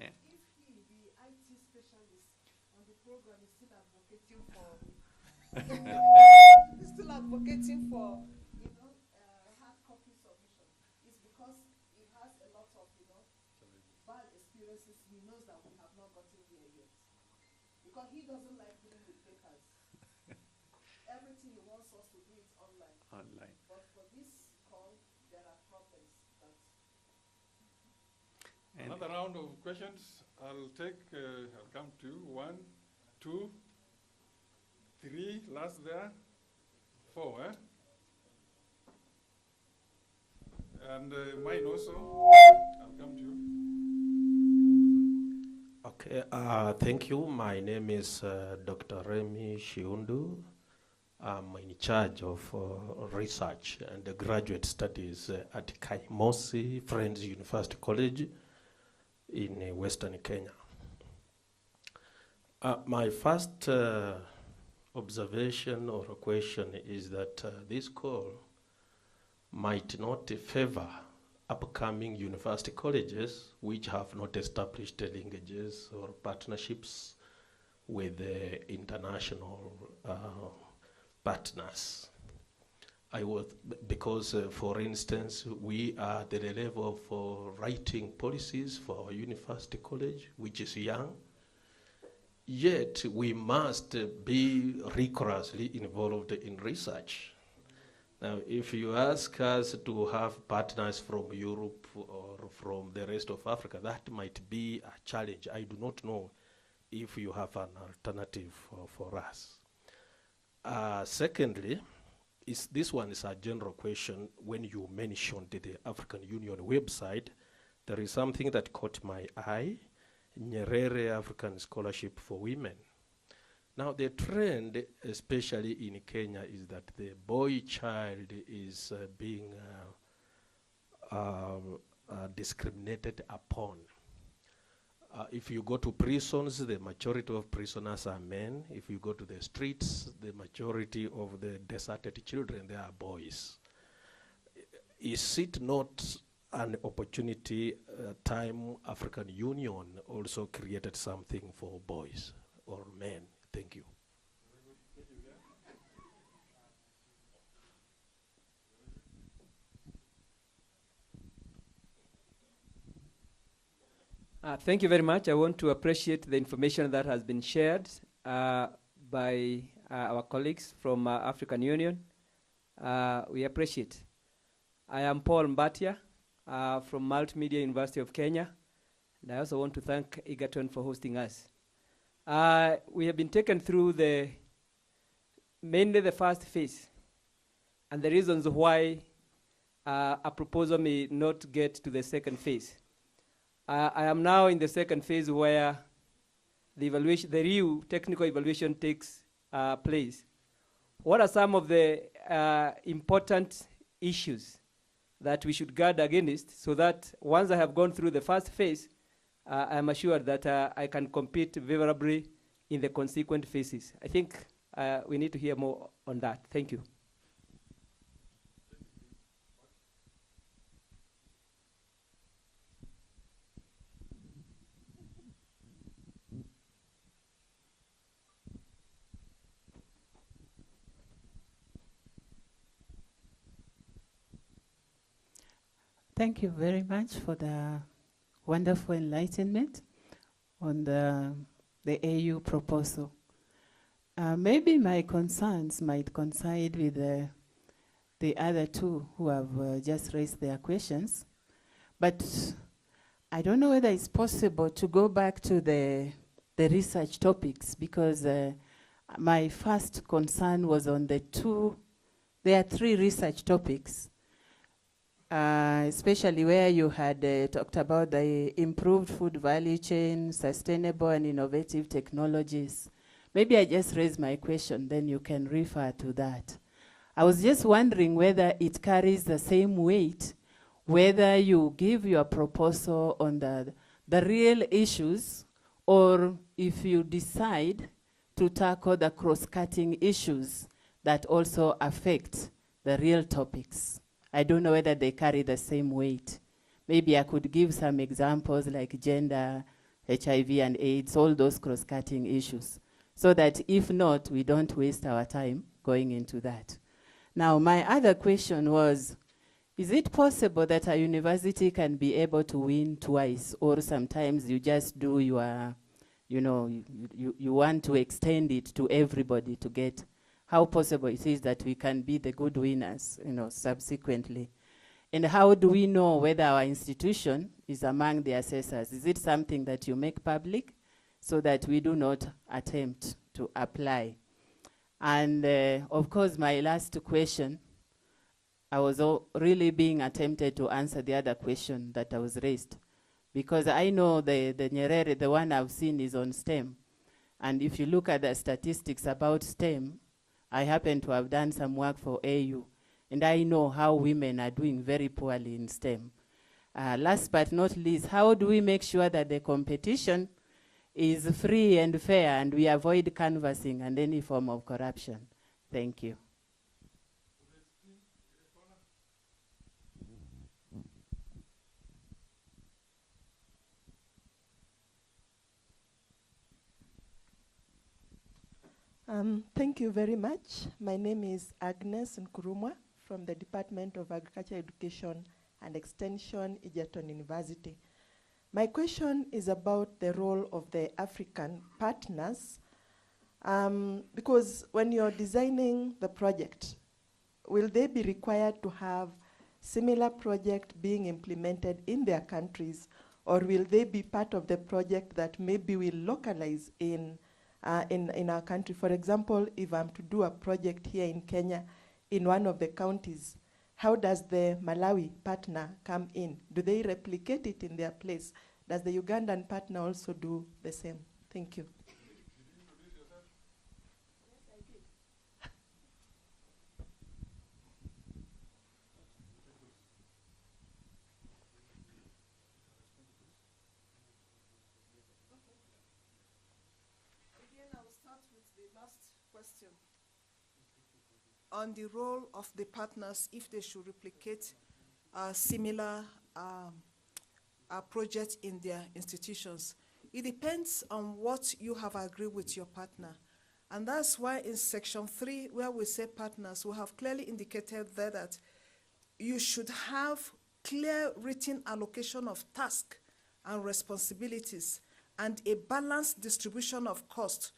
And if the IT specialist on the program is still advocating for, hard copy submission, it's because he has a lot of, bad experiences. He knows that we have not gotten there yet. Because he doesn't like dealing with papers. Everything he wants us to do is online. But for this call, there are problems. Another round of questions. I'll come to 1, 2, 3, last there, 4, And mine also. I'll come to you. Okay, thank you. My name is Dr. Remy Shiundu. I'm in charge of research and graduate studies at Kaimosi Friends University College in Western Kenya. My first observation or question is that this call might not favor upcoming university colleges which have not established linkages or partnerships with international partners. Because, for instance, we are at the level of writing policies for our university college, which is young, yet we must be rigorously involved in research. Now, if you ask us to have partners from Europe or from the rest of Africa, that might be a challenge. I do not know if you have an alternative for us. Secondly, this one is a general question. When you mentioned the African Union website, there is something that caught my eye, Nyerere African Scholarship for Women. Now the trend, especially in Kenya, is that the boy child is being discriminated upon. If you go to prisons, the majority of prisoners are men. If you go to the streets, the majority of the deserted children, they are boys. Is it not an opportunity time African Union also created something for boys or men? Thank you. Thank you very much. I want to appreciate the information that has been shared by our colleagues from African Union. We appreciate. I am Paul Mbatia from Multimedia University of Kenya, and I also want to thank Egerton for hosting us. We have been taken through mainly the first phase and the reasons why a proposal may not get to the second phase. I am now in the second phase where the real technical evaluation takes place. What are some of the important issues that we should guard against so that once I have gone through the first phase, I am assured that I can compete favorably in the consequent phases? I think we need to hear more on that. Thank you. Thank you very much for the wonderful enlightenment on the AU proposal. Maybe my concerns might coincide with the other two who have just raised their questions, but I don't know whether it's possible to go back to the research topics, because my first concern was on there are three research topics. especially where you had talked about the improved food value chain, sustainable and innovative technologies. Maybe I just raise my question, then you can refer to that. I was just wondering whether it carries the same weight, whether you give your proposal on the real issues, or if you decide to tackle the cross-cutting issues that also affect the real topics. I don't know whether they carry the same weight. Maybe I could give some examples like gender, HIV and AIDS, all those cross-cutting issues, so that if not, we don't waste our time going into that. Now, my other question was, is it possible that a university can be able to win twice, or sometimes you just do your, you want to extend it to everybody to get how possible it is that we can be the good winners, subsequently? And how do we know whether our institution is among the assessors? Is it something that you make public so that we do not attempt to apply? And of course, my last question, I was really being attempted to answer the other question that I was raised, because I know the Nyerere, the one I've seen, is on STEM. And if you look at the statistics about STEM, I happen to have done some work for AU, and I know how women are doing very poorly in STEM. Last but not least, how do we make sure that the competition is free and fair and we avoid canvassing and any form of corruption? Thank you. Thank you very much. My name is Agnes Nkurumwa from the Department of Agriculture Education and Extension, Egerton University. My question is about the role of the African partners, because when you're designing the project, will they be required to have similar project being implemented in their countries, or will they be part of the project that maybe will localize in our country? For example, if I'm to do a project here in Kenya, in one of the counties, how does the Malawi partner come in? Do they replicate it in their place? Does the Ugandan partner also do the same? Thank you. Again, I will start with the last question on the role of the partners if they should replicate similar projects in their institutions. It depends on what you have agreed with your partner. And that's why in section 3, where we say partners, we have clearly indicated there that you should have clear written allocation of tasks and responsibilities and a balanced distribution of cost,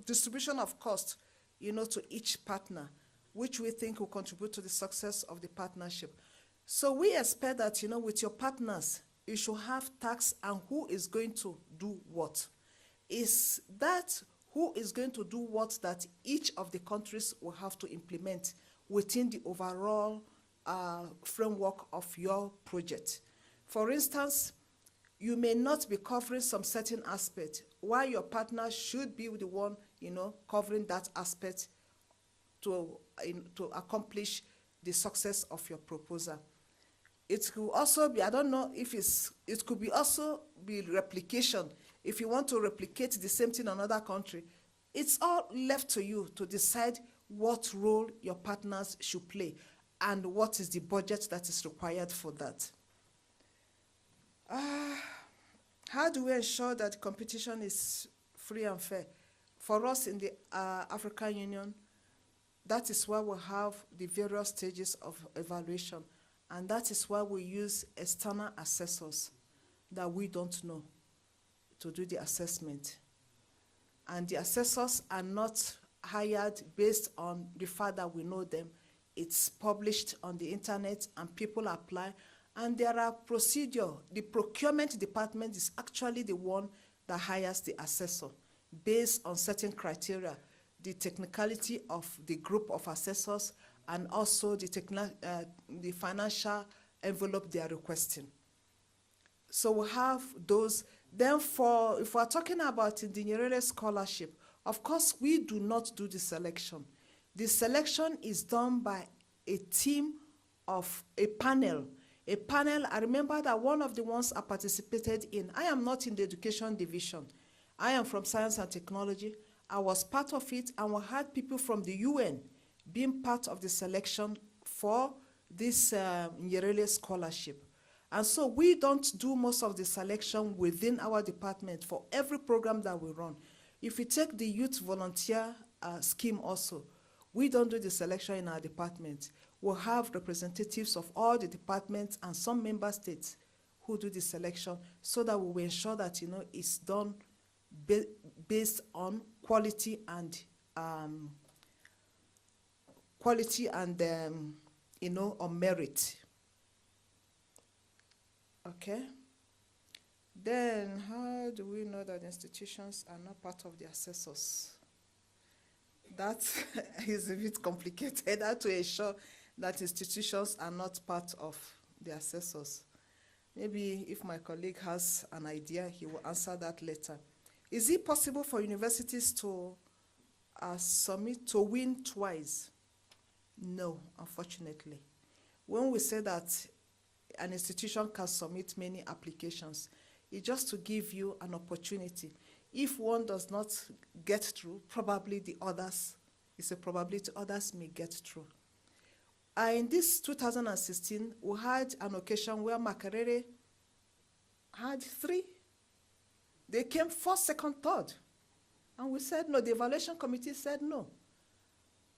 distribution of cost, to each partner, which we think will contribute to the success of the partnership. So we expect that, with your partners, you should have tasks and who is going to do what. Is that who is going to do what that each of the countries will have to implement within the overall framework of your project. For instance, you may not be covering some certain aspect, while your partner should be the one, covering that aspect to accomplish the success of your proposal. It could also be, I don't know if it could be also be replication. If you want to replicate the same thing in another country, it's all left to you to decide what role your partners should play and what is the budget that is required for that. How do we ensure that competition is free and fair? For us in the African Union, that is why we have the various stages of evaluation, and that is why we use external assessors that we don't know to do the assessment. And the assessors are not hired based on the fact that we know them. It's published on the internet and people apply, and there are procedure. The procurement department is actually the one that hires the assessor based on certain criteria the technicality of the group of assessors and also the financial envelope they are requesting. So we have those. Then if we're talking about the Nyerere scholarship, of course, we do not do the selection. The selection is done by a team of a panel. A panel, I remember that one of the ones I participated in, I am not in the education division. I am from science and technology. I was part of it, and we had people from the UN being part of the selection for this Nyerere scholarship. And so we don't do most of the selection within our department for every program that we run. If we take the youth volunteer scheme also, we don't do the selection in our department. We'll have representatives of all the departments and some member states who do the selection so that we will ensure that, it's done based on quality and on merit. Okay. Then how do we know that institutions are not part of the assessors? That is a bit complicated. How to ensure that institutions are not part of the assessors? Maybe if my colleague has an idea, he will answer that later. Is it possible for universities to win twice? No, unfortunately. When we say that an institution can submit many applications, it's just to give you an opportunity. If one does not get through, probably the others, it's a probability others may get through. In this 2016, we had an occasion where Makerere had 3. They came first, second, third. And we said no, the evaluation committee said no.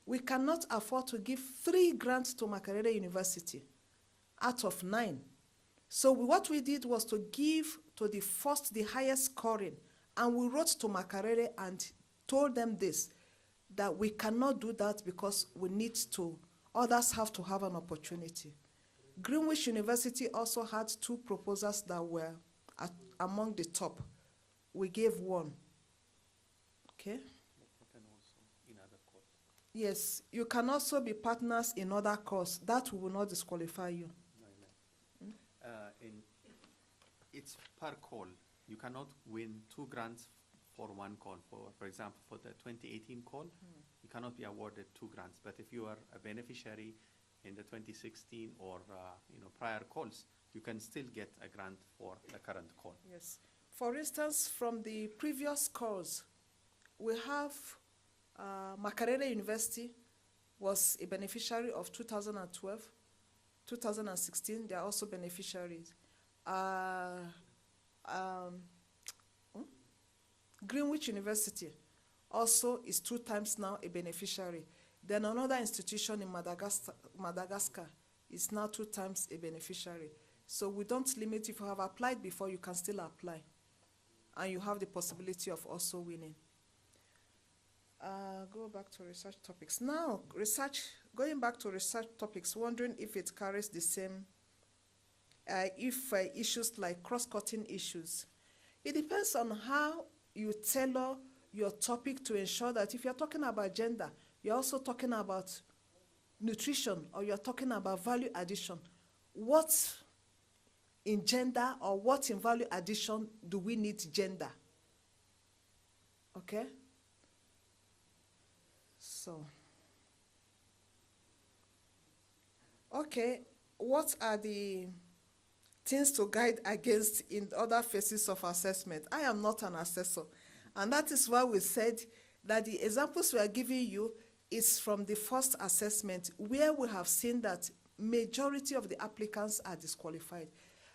We cannot afford to give 3 grants to Makerere University out of 9. So what we did was to give to the first, the highest scoring, and we wrote to Makerere and told them this, that we cannot do that because others have to have an opportunity. Greenwich University also had 2 proposals that were among the top. We gave 1. Okay? Yes, you can also be partners in other courses. That will not disqualify you. It's per call. You cannot win 2 grants for 1 call. For example, for the 2018 call, you cannot be awarded 2 grants. But if you are a beneficiary in the 2016 or prior calls, you can still get a grant for the current call. Yes. For instance, from the previous calls, we have Makerere University was a beneficiary of 2012, 2016. They are also beneficiaries. Greenwich University also is 2 times now a beneficiary. Then another institution in Madagascar is now 2 times a beneficiary. So we don't limit. If you have applied before, you can still apply. And you have the possibility of also winning. Go back to research topics. Now, going back to research topics, wondering if it carries the same, issues like cross-cutting issues. It depends on how you tailor your topic to ensure that if you're talking about gender, you're also talking about nutrition, or you're talking about value addition. What in gender or what in value addition do we need gender? Okay? So, okay, what are the things to guide against in other phases of assessment? I am not an assessor, and that is why we said that the examples we are giving you is from the first assessment, where we have seen that majority of the applicants are disqualified.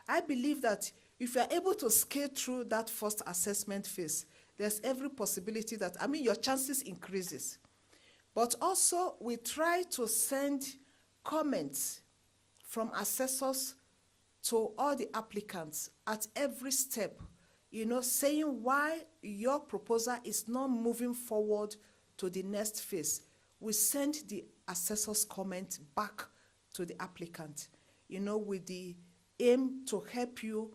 I believe that if you are able to scale through that first assessment phase, there's every possibility that, your chances increases. But also, we try to send comments from assessors to all the applicants at every step, saying why your proposal is not moving forward to the next phase. We send the assessor's comment back to the applicant, with the aim to help you,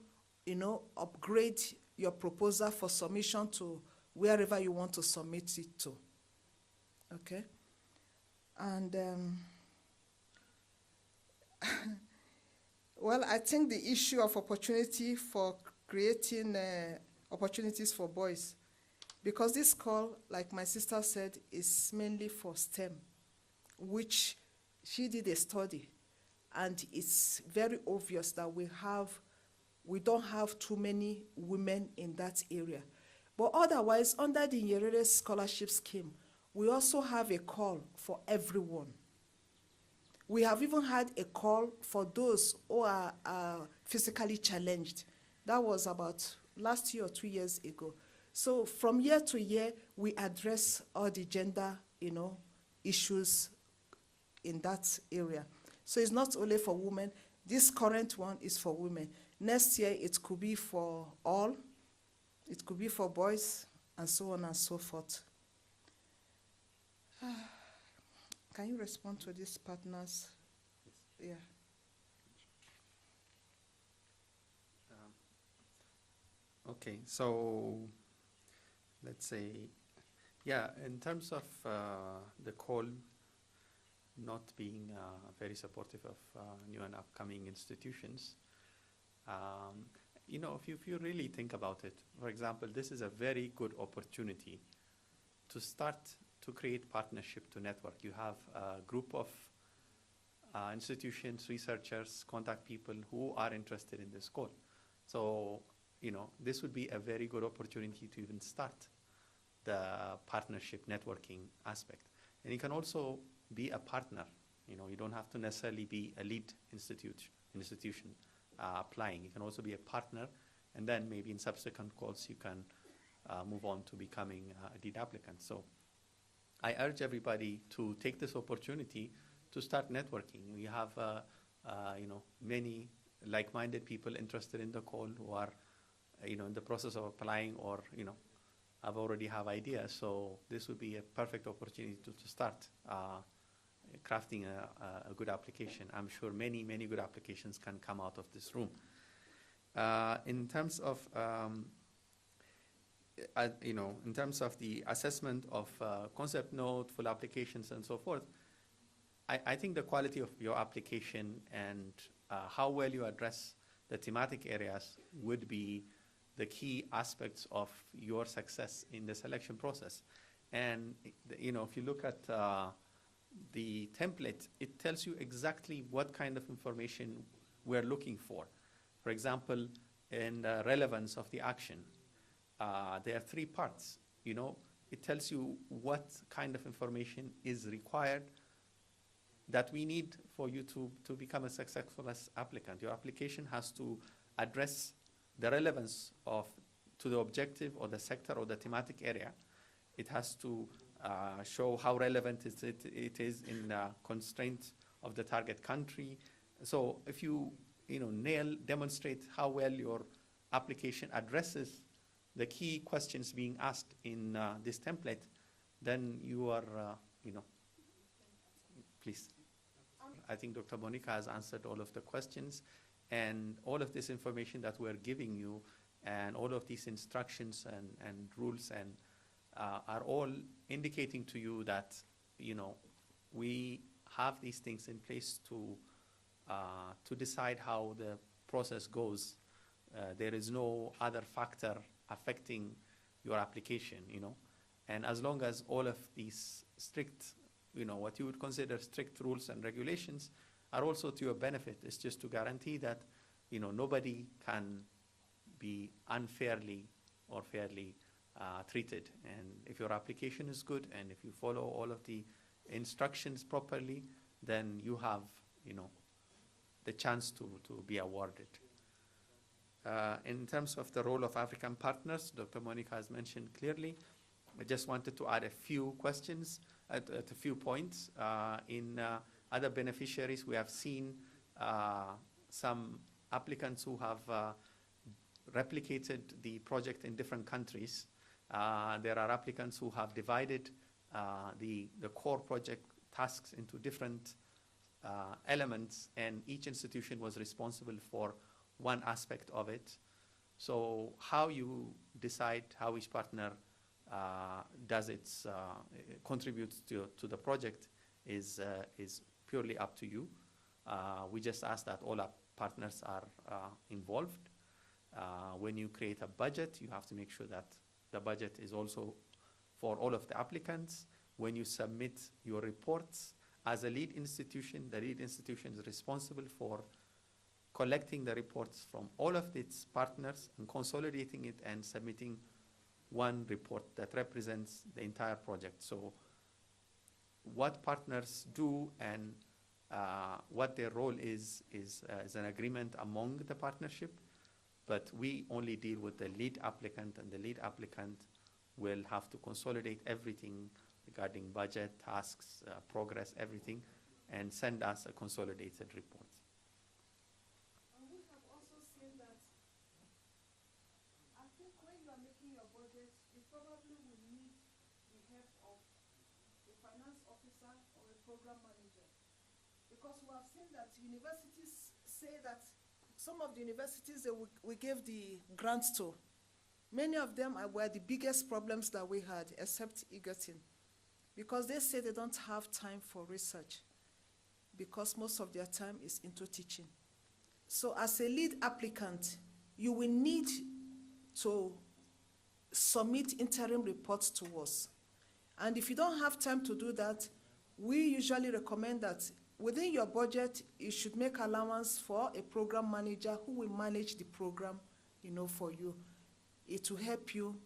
upgrade your proposal for submission to wherever you want to submit it to. Okay? And well, I think the issue of opportunity for creating opportunities for boys, because this call, like my sister said, is mainly for STEM, which she did a study, and it's very obvious that we don't have too many women in that area. But otherwise, under the Nyerere Scholarship Scheme, we also have a call for everyone. We have even had a call for those who are physically challenged. That was about last year or 2 years ago. So from year to year, we address all the gender, issues in that area. So it's not only for women. This current one is for women. Next year, it could be for all. It could be for boys, and so on and so forth. Can you respond to these partners? Yeah. Okay, so let's say, yeah, in terms of the call not being very supportive of new and upcoming institutions, if you really think about it, for example, this is a very good opportunity to start to create partnership, to network. You have a group of institutions, researchers, contact people who are interested in this call. So, this would be a very good opportunity to even start the partnership networking aspect. And you can also be a partner. You don't have to necessarily be a lead institution applying. You can also be a partner, and then maybe in subsequent calls you can move on to becoming a lead applicant. So I urge everybody to take this opportunity to start networking. We have many like-minded people interested in the call who are in the process of applying, or have already have ideas. So this would be a perfect opportunity to start crafting a good application. I'm sure many good applications can come out of this room. In terms of in terms of the assessment of concept note, full applications, and so forth, I think the quality of your application and how well you address the thematic areas would be the key aspects of your success in the selection process. And if you look at the template, it tells you exactly what kind of information we're looking for. For example, in the relevance of the action, there are 3 parts. It tells you what kind of information is required that we need for you to become a successful applicant. Your application has to address the relevance to the objective or the sector or the thematic area. It has to show how relevant it is in the constraints of the target country. So if you demonstrate how well your application addresses the key questions being asked in this template, then you are, please. I think Dr. Monica has answered all of the questions, and all of this information that we're giving you and all of these instructions and rules are all indicating to you that, we have these things in place to decide how the process goes. There is no other factor affecting your application, and as long as all of these strict, what you would consider strict rules and regulations are also to your benefit, it's just to guarantee that, nobody can be unfairly or fairly treated. And if your application is good and if you follow all of the instructions properly, then you have, the chance to be awarded. In terms of the role of African partners, Dr. Monica has mentioned clearly. I just wanted to add a few questions at a few points. In other beneficiaries, we have seen some applicants who have replicated the project in different countries. There are applicants who have divided the core project tasks into different elements, and each institution was responsible for one aspect of it. So how you decide how each partner does it contribute to the project is purely up to you. We just ask that all our partners are involved. When you create a budget, you have to make sure that the budget is also for all of the applicants. When you submit your reports, as a lead institution, the lead institution is responsible for collecting the reports from all of its partners and consolidating it and submitting one report that represents the entire project. So what partners do and what their role is an agreement among the partnership, but we only deal with the lead applicant, and the lead applicant will have to consolidate everything regarding budget, tasks, progress, everything, and send us a consolidated report. We have also seen that I think when you are making your budget, you probably will need the help of a finance officer or a program manager. Because we have seen that universities say that some of the universities that we gave the grants to, many of them were the biggest problems that we had, except Egerton. Because they say they don't have time for research, because most of their time is into teaching. So as a lead applicant, you will need to submit interim reports to us. And if you don't have time to do that, we usually recommend that within your budget, you should make allowance for a program manager who will manage the program, for you. It will help you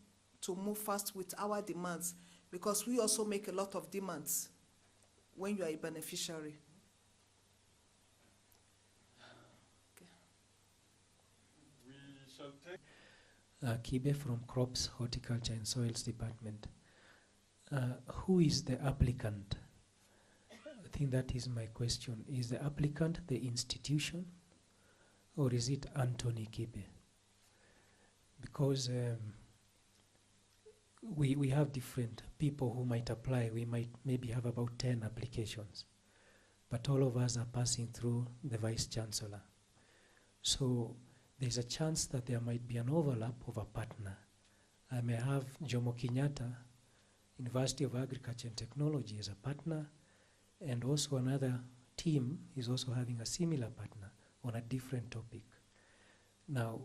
to move fast with our demands, because we also make a lot of demands when you are a beneficiary. We shall take Kibe from Crops, Horticulture and Soils Department. Who is the applicant? I think that is my question. Is the applicant the institution, or is it Anthony Kibe? Because we have different people who might apply. We might maybe have about 10 applications, but all of us are passing through the Vice Chancellor. So there's a chance that there might be an overlap of a partner. I may have Jomo Kenyatta, University of Agriculture and Technology as a partner, and also another team is also having a similar partner on a different topic. Now,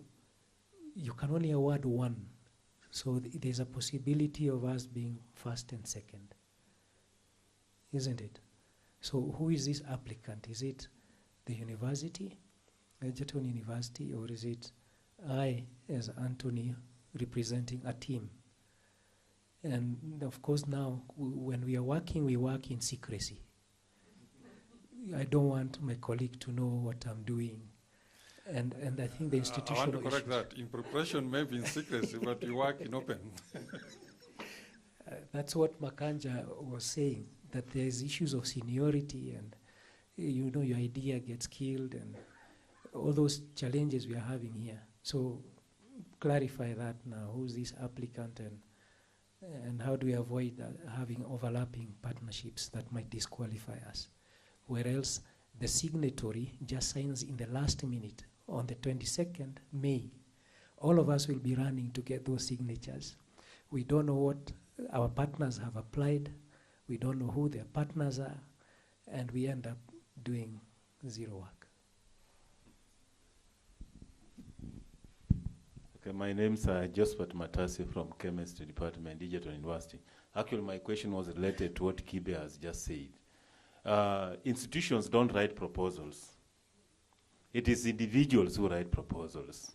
you can only award one, so there's a possibility of us being first and second, isn't it? So who is this applicant? Is it the university, Egerton University, or is it I, as Anthony, representing a team? And of course now, when we are working, we work in secrecy. I don't want my colleague to know what I'm doing. And I think the institutional I want to correct that. In preparation, maybe in secrecy, but you work in open. That's what Makanja was saying, that there's issues of seniority and, your idea gets killed and all those challenges we are having here. So clarify that now. Who's this applicant and how do we avoid having overlapping partnerships that might disqualify us? Where else the signatory just signs in the last minute on the 22nd May. All of us will be running to get those signatures. We don't know what our partners have applied. We don't know who their partners are, and we end up doing zero work. Okay, my name's Josephat Matasi from Chemistry Department, Egerton University. Actually, my question was related to what Kibe has just said. Institutions don't write proposals. It is individuals who write proposals.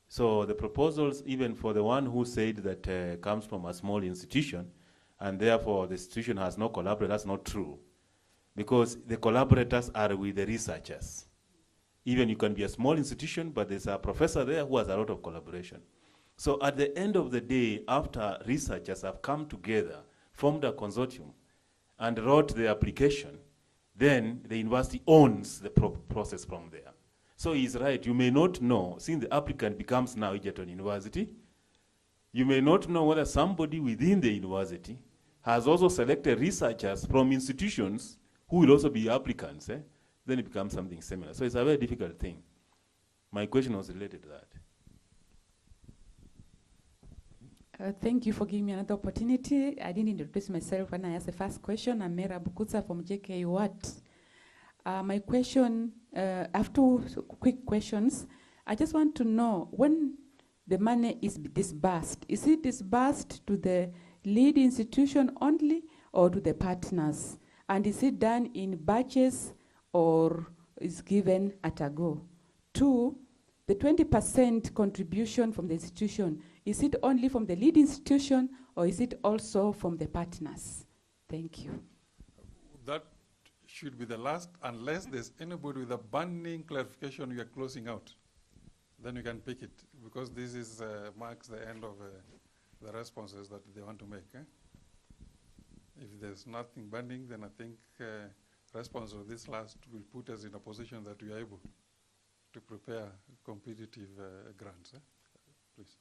So the proposals, even for the one who said that comes from a small institution, and therefore the institution has no collaborator, that's not true. Because the collaborators are with the researchers. Even you can be a small institution, but there's a professor there who has a lot of collaboration. So at the end of the day, after researchers have come together, formed a consortium, and wrote the application, then the university owns the process from there. So he's right, you may not know, since the applicant becomes now Egerton University, you may not know whether somebody within the university has also selected researchers from institutions who will also be applicants. Then it becomes something similar. So it's a very difficult thing. My question was related to Thank you for giving me another opportunity. I didn't introduce myself when I asked the first question. I'm Mera Bukutsa from JK Watt. My question, I have two quick questions. I just want to know when the money is disbursed, is it disbursed to the lead institution only or to the partners? And is it done in batches or is given at a go? Two, the 20% contribution from the institution, is it only from the lead institution or is it also from the partners? Thank you. That should be the last, unless there's anybody with a burning clarification you are closing out. Then you can pick it, because this is marks the end of the responses that they want to make. If there's nothing burning, then I think response of this last will put us in a position that we are able to prepare competitive grants. Please.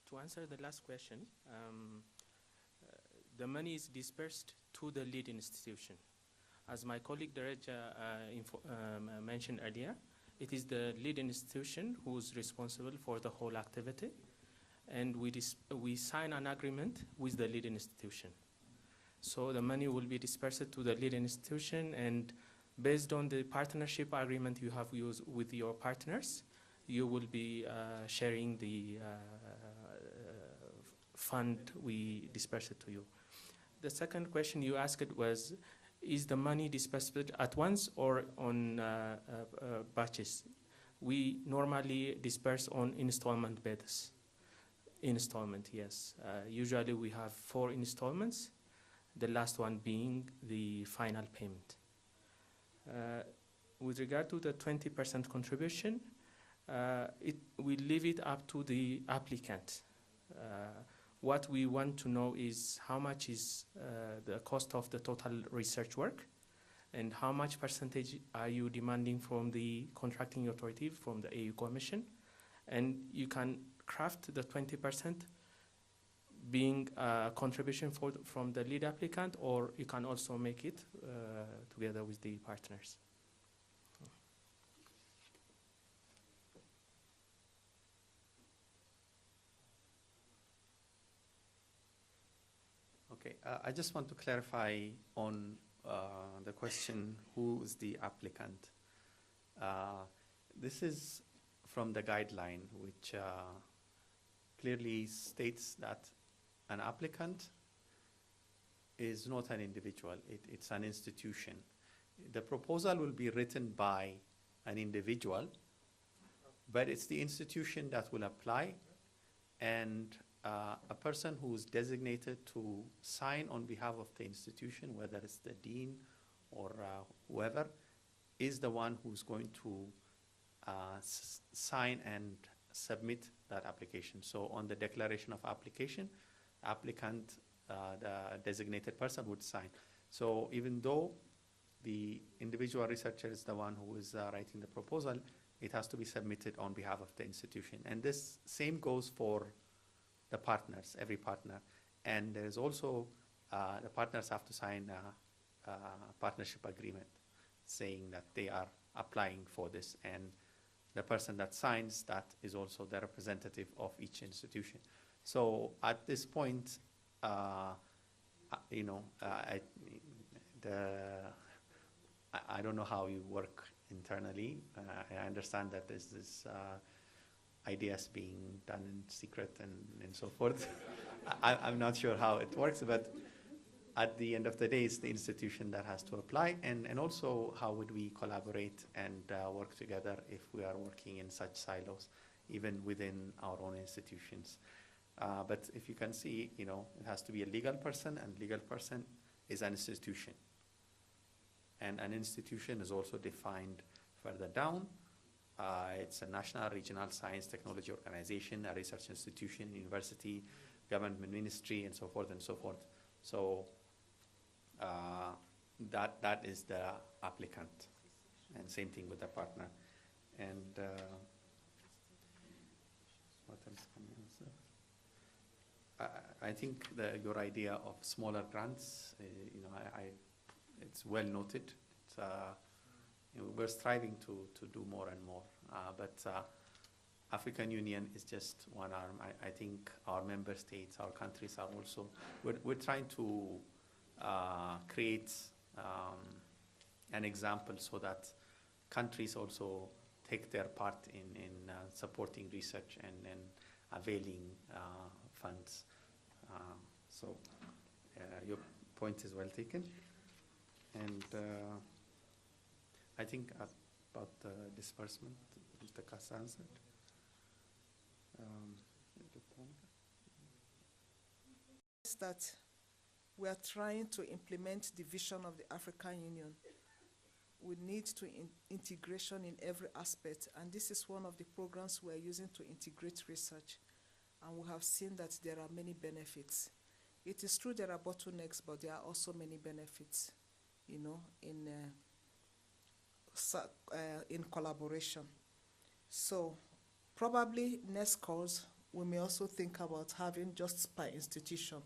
To answer the last question, the money is dispersed to the lead institution. As my colleague Dereja mentioned earlier, it is the lead institution who's responsible for the whole activity, and we sign an agreement with the lead institution. So the money will be dispersed to the lead institution, and based on the partnership agreement you have used with your partners, you will be sharing the fund we disperse it to you. The second question you asked was, is the money dispersed at once or on batches? We normally disperse on installment basis. Installment, yes. Usually we have 4 installments, the last one being the final payment. With regard to the 20% contribution, we leave it up to the applicant. What we want to know is how much is the cost of the total research work, and how much percentage are you demanding from the contracting authority, from the AU Commission, and you can craft the 20% being a contribution from the lead applicant, or you can also make it together with the partners. Okay, I just want to clarify on the question, who is the applicant? This is from the guideline, which clearly states that an applicant is not an individual, it's an institution. The proposal will be written by an individual, but it's the institution that will apply, and a person who is designated to sign on behalf of the institution, whether it's the dean or whoever, is the one who's going to sign and submit that application. So on the declaration of application, applicant, the designated person would sign. So even though the individual researcher is the one who is writing the proposal, it has to be submitted on behalf of the institution. And this same goes for the partners, every partner. And there's also, the partners have to sign a partnership agreement saying that they are applying for this. And the person that signs that is also the representative of each institution. So at this point, you know, I don't know how you work internally. I understand that this is ideas being done in secret and so forth. I'm not sure how it works, but at the end of the day, it's the institution that has to apply. And also, how would we collaborate and work together if we are working in such silos, even within our own institutions? But if you can see, you know, it has to be a legal person, and legal person is an institution. And an institution is also defined further down. It's a national, regional science technology organization, a research institution, university, government ministry, and so forth and so forth. So that is the applicant, and same thing with the partner. And what else can we answer? I think your idea of smaller grants, it's well noted. It's, we're striving to do more and more, but African Union is just one arm. I think our member states, our countries are also, we're trying to create an example so that countries also take their part in supporting research and availing funds. So your point is well taken. And I think about the disbursement, Mr. Kassa answered. That we are trying to implement the vision of the African Union. We need to integration in every aspect, and this is one of the programs we are using to integrate research, and we have seen that there are many benefits. It is true there are bottlenecks, but there are also many benefits, in collaboration. So probably next calls, we may also think about having just per institution,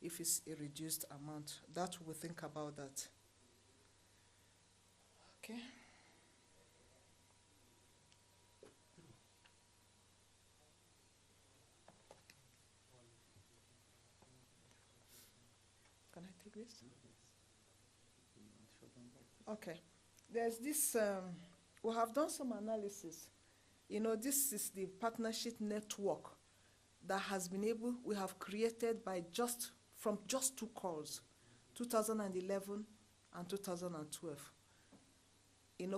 if it's a reduced amount. That we'll think about that. Okay. Can I take this? Okay. There's this, we have done some analysis. This is the partnership network that has been able, we have created from just 2 calls, 2011 and 2012.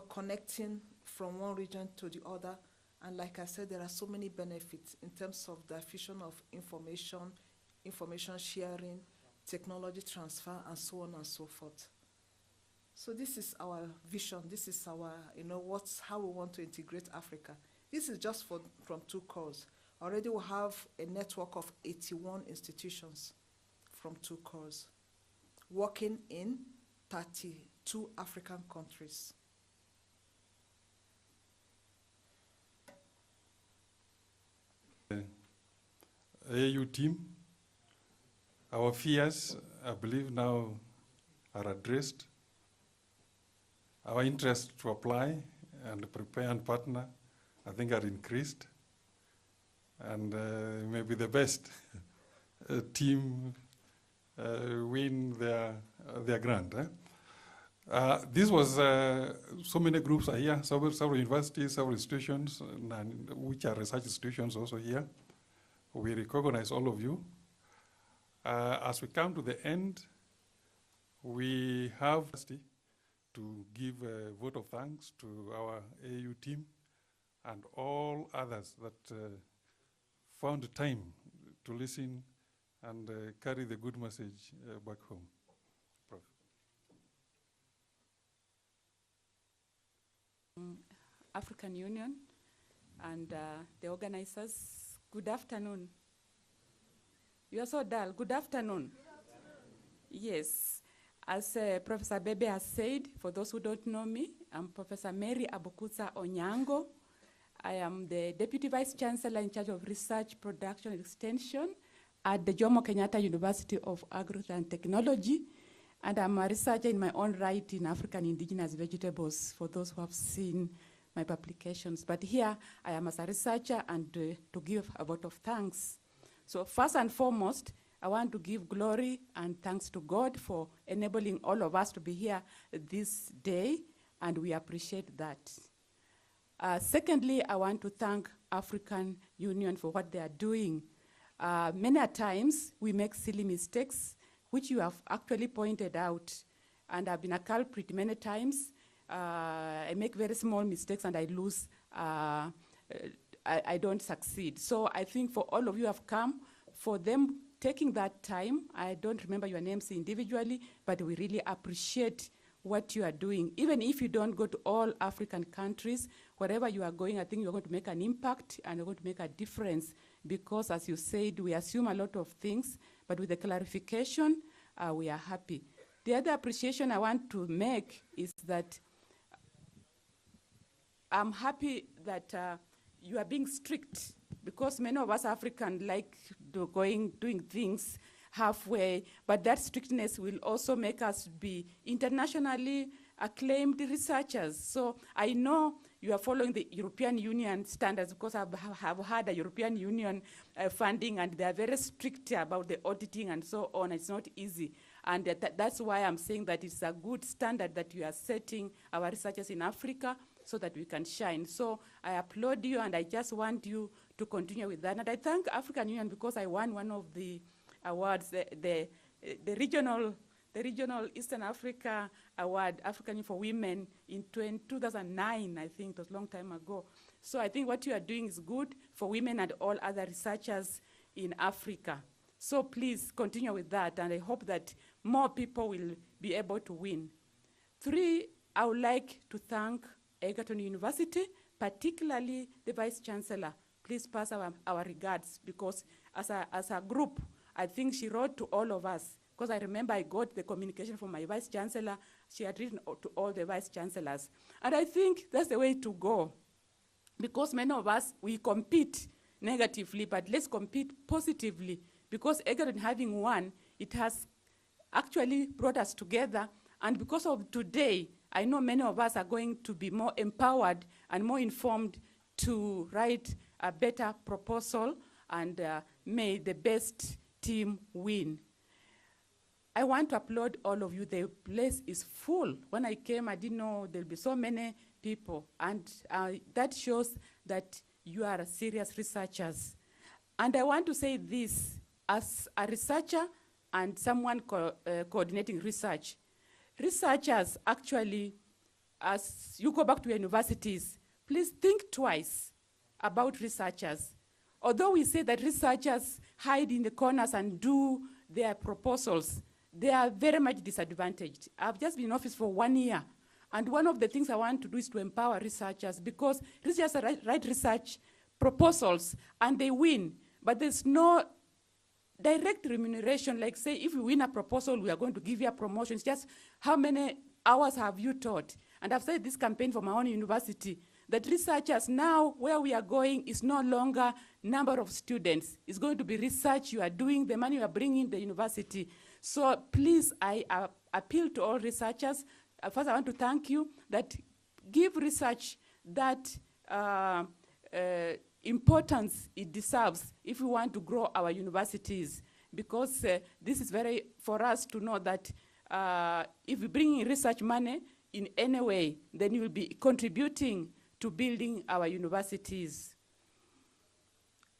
Connecting from one region to the other. And like I said, there are so many benefits in terms of the diffusion of information sharing, technology transfer, and so on and so forth. So this is our vision. This is our, how we want to integrate Africa. This is just from 2 calls. Already we have a network of 81 institutions from 2 calls, working in 32 African countries. AU team, our fears, I believe now are addressed. Our interest to apply and prepare and partner, I think, are increased. And maybe the best team win their grant. This was, so many groups are here, several universities, several institutions, which are research institutions also here. We recognize all of you. As we come to the end, we have to give a vote of thanks to our AU team and all others that found time to listen and carry the good message back home. Prof. African Union and the organizers, good afternoon. You are so dull. Good afternoon. Yes. As Professor Bebe has said, for those who don't know me, I'm Professor Mary Abukusa Onyango. I am the Deputy Vice Chancellor in charge of Research, Production, and Extension at the Jomo Kenyatta University of Agriculture and Technology. And I'm a researcher in my own right in African indigenous vegetables, for those who have seen my publications. But here, I am as a researcher and to give a vote of thanks. So first and foremost, I want to give glory and thanks to God for enabling all of us to be here this day, and we appreciate that. Secondly, I want to thank African Union for what they are doing. Many a times, we make silly mistakes, which you have actually pointed out, and I've been a culprit many times. I make very small mistakes and I lose, I don't succeed. So I think for all of you who have come, for them taking that time, I don't remember your names individually, but we really appreciate what you are doing. Even if you don't go to all African countries, wherever you are going, I think you're going to make an impact and you're going to make a difference, because as you said, we assume a lot of things, but with the clarification, we are happy. The other appreciation I want to make is that I'm happy that you are being strict, because many of us Africans like doing things halfway, but that strictness will also make us be internationally acclaimed researchers. So I know you are following the European Union standards, because I have had a European Union funding, and they are very strict about the auditing and so on. It's not easy. And that's why I'm saying that it's a good standard that you are setting our researchers in Africa so that we can shine. So I applaud you, and I just want you to continue with that. And I thank African Union, because I won one of the awards, the regional Eastern Africa Award, African Union for Women, in 2009, I think. It was a long time ago. So I think what you are doing is good for women and all other researchers in Africa. So please continue with that, and I hope that more people will be able to win. 3, I would like to thank Egerton University, particularly the Vice Chancellor. Please pass our regards, because as a group, I think she wrote to all of us, because I remember I got the communication from my Vice Chancellor. She had written to all the Vice Chancellors. And I think that's the way to go, because many of us, we compete negatively, but let's compete positively, because Egerton having won, it has actually brought us together. And because of today, I know many of us are going to be more empowered and more informed to write a better proposal, and may the best team win. I want to applaud all of you. The place is full. When I came, I didn't know there'll be so many people, and that shows that you are serious researchers. And I want to say this, as a researcher and someone coordinating research, researchers actually, as you go back to your universities, please think twice about researchers. Although we say that researchers hide in the corners and do their proposals, they are very much disadvantaged. I've just been in office for 1 year, and one of the things I want to do is to empower researchers, because researchers write research proposals and they win, but there's no direct remuneration. Like, say, if you win a proposal, we are going to give you a promotion. It's just how many hours have you taught? And I've said this campaign for my own university, that researchers now, where we are going is no longer number of students. It's going to be research you are doing, the money you are bringing the university. So please, I appeal to all researchers. First, I want to thank you, that give research that importance it deserves if we want to grow our universities, because this is very, for us to know that if we bring in research money in any way, then you will be contributing to building our universities.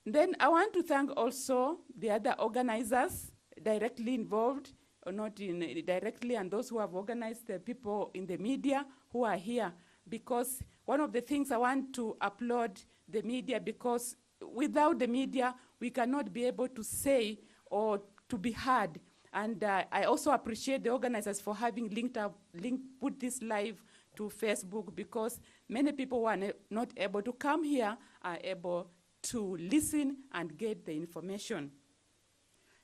Then I want to thank also the other organizers directly involved, or not directly, and those who have organized, the people in the media who are here, because one of the things I want to applaud the media, because without the media, we cannot be able to say or to be heard. And I also appreciate the organizers for having put this live to Facebook, because many people who are not able to come here are able to listen and get the information.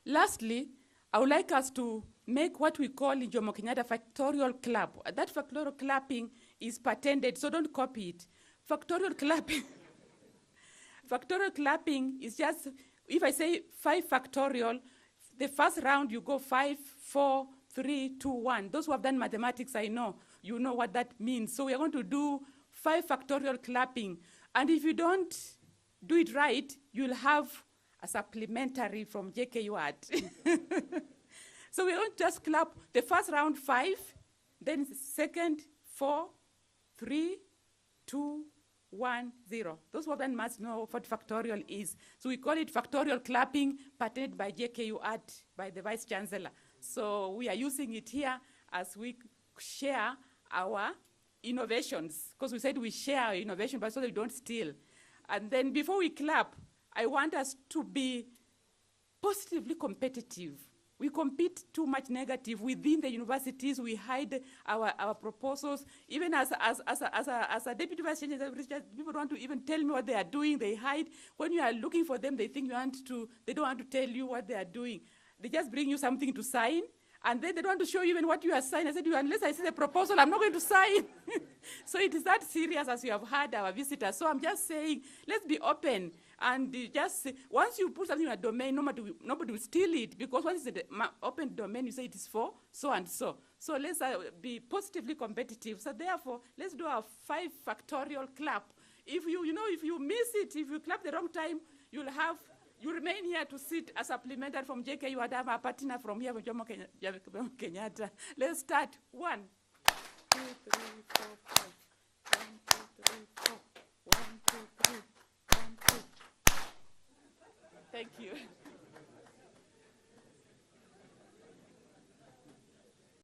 Lastly, I would like us to make what we call in Jomo Kenyatta factorial clap. That factorial clapping is patented, so don't copy it. Factorial clapping, factorial clapping is just, if I say 5 factorial, the first round you go 5, 4, 3, 2, 1. Those who have done mathematics, I know, you know what that means. So we are going to do 5 factorial clapping. And if you don't do it right, you'll have a supplementary from JKU Art. So we don't just clap the first round 5, then second 4, 3, 2, 1, 0. Those who have done maths know what factorial is. So we call it factorial clapping, patented by JKU Art, by the Vice Chancellor. So we are using it here as we share our innovations, because we said we share our innovation, but so that we don't steal. And then before we clap, I want us to be positively competitive. We compete too much negative within the universities. We hide our proposals. Even as a deputy vice chancellor, people don't want to even tell me what they are doing. They hide. When you are looking for them, they think they don't want to tell you what they are doing. They just bring you something to sign, And then they don't want to show you even what you have signed. I said, unless I see the proposal, I'm not going to sign. So it is that serious, as you have heard our visitors. So I'm just saying, let's be open. And just once you put something in a domain, nobody will steal it, because once it's an open domain, you say it is for so and so. So let's be positively competitive. So therefore, let's do a 5 factorial clap. If if you miss it, if you clap the wrong time, you remain here to sit as supplementary from JKU Adama, a partner from here, Jomo Kenyatta. Let's start. 1, 2, 3, 4, 5. 1, 2, 3, 4. 1, 2, 3. 1, 2,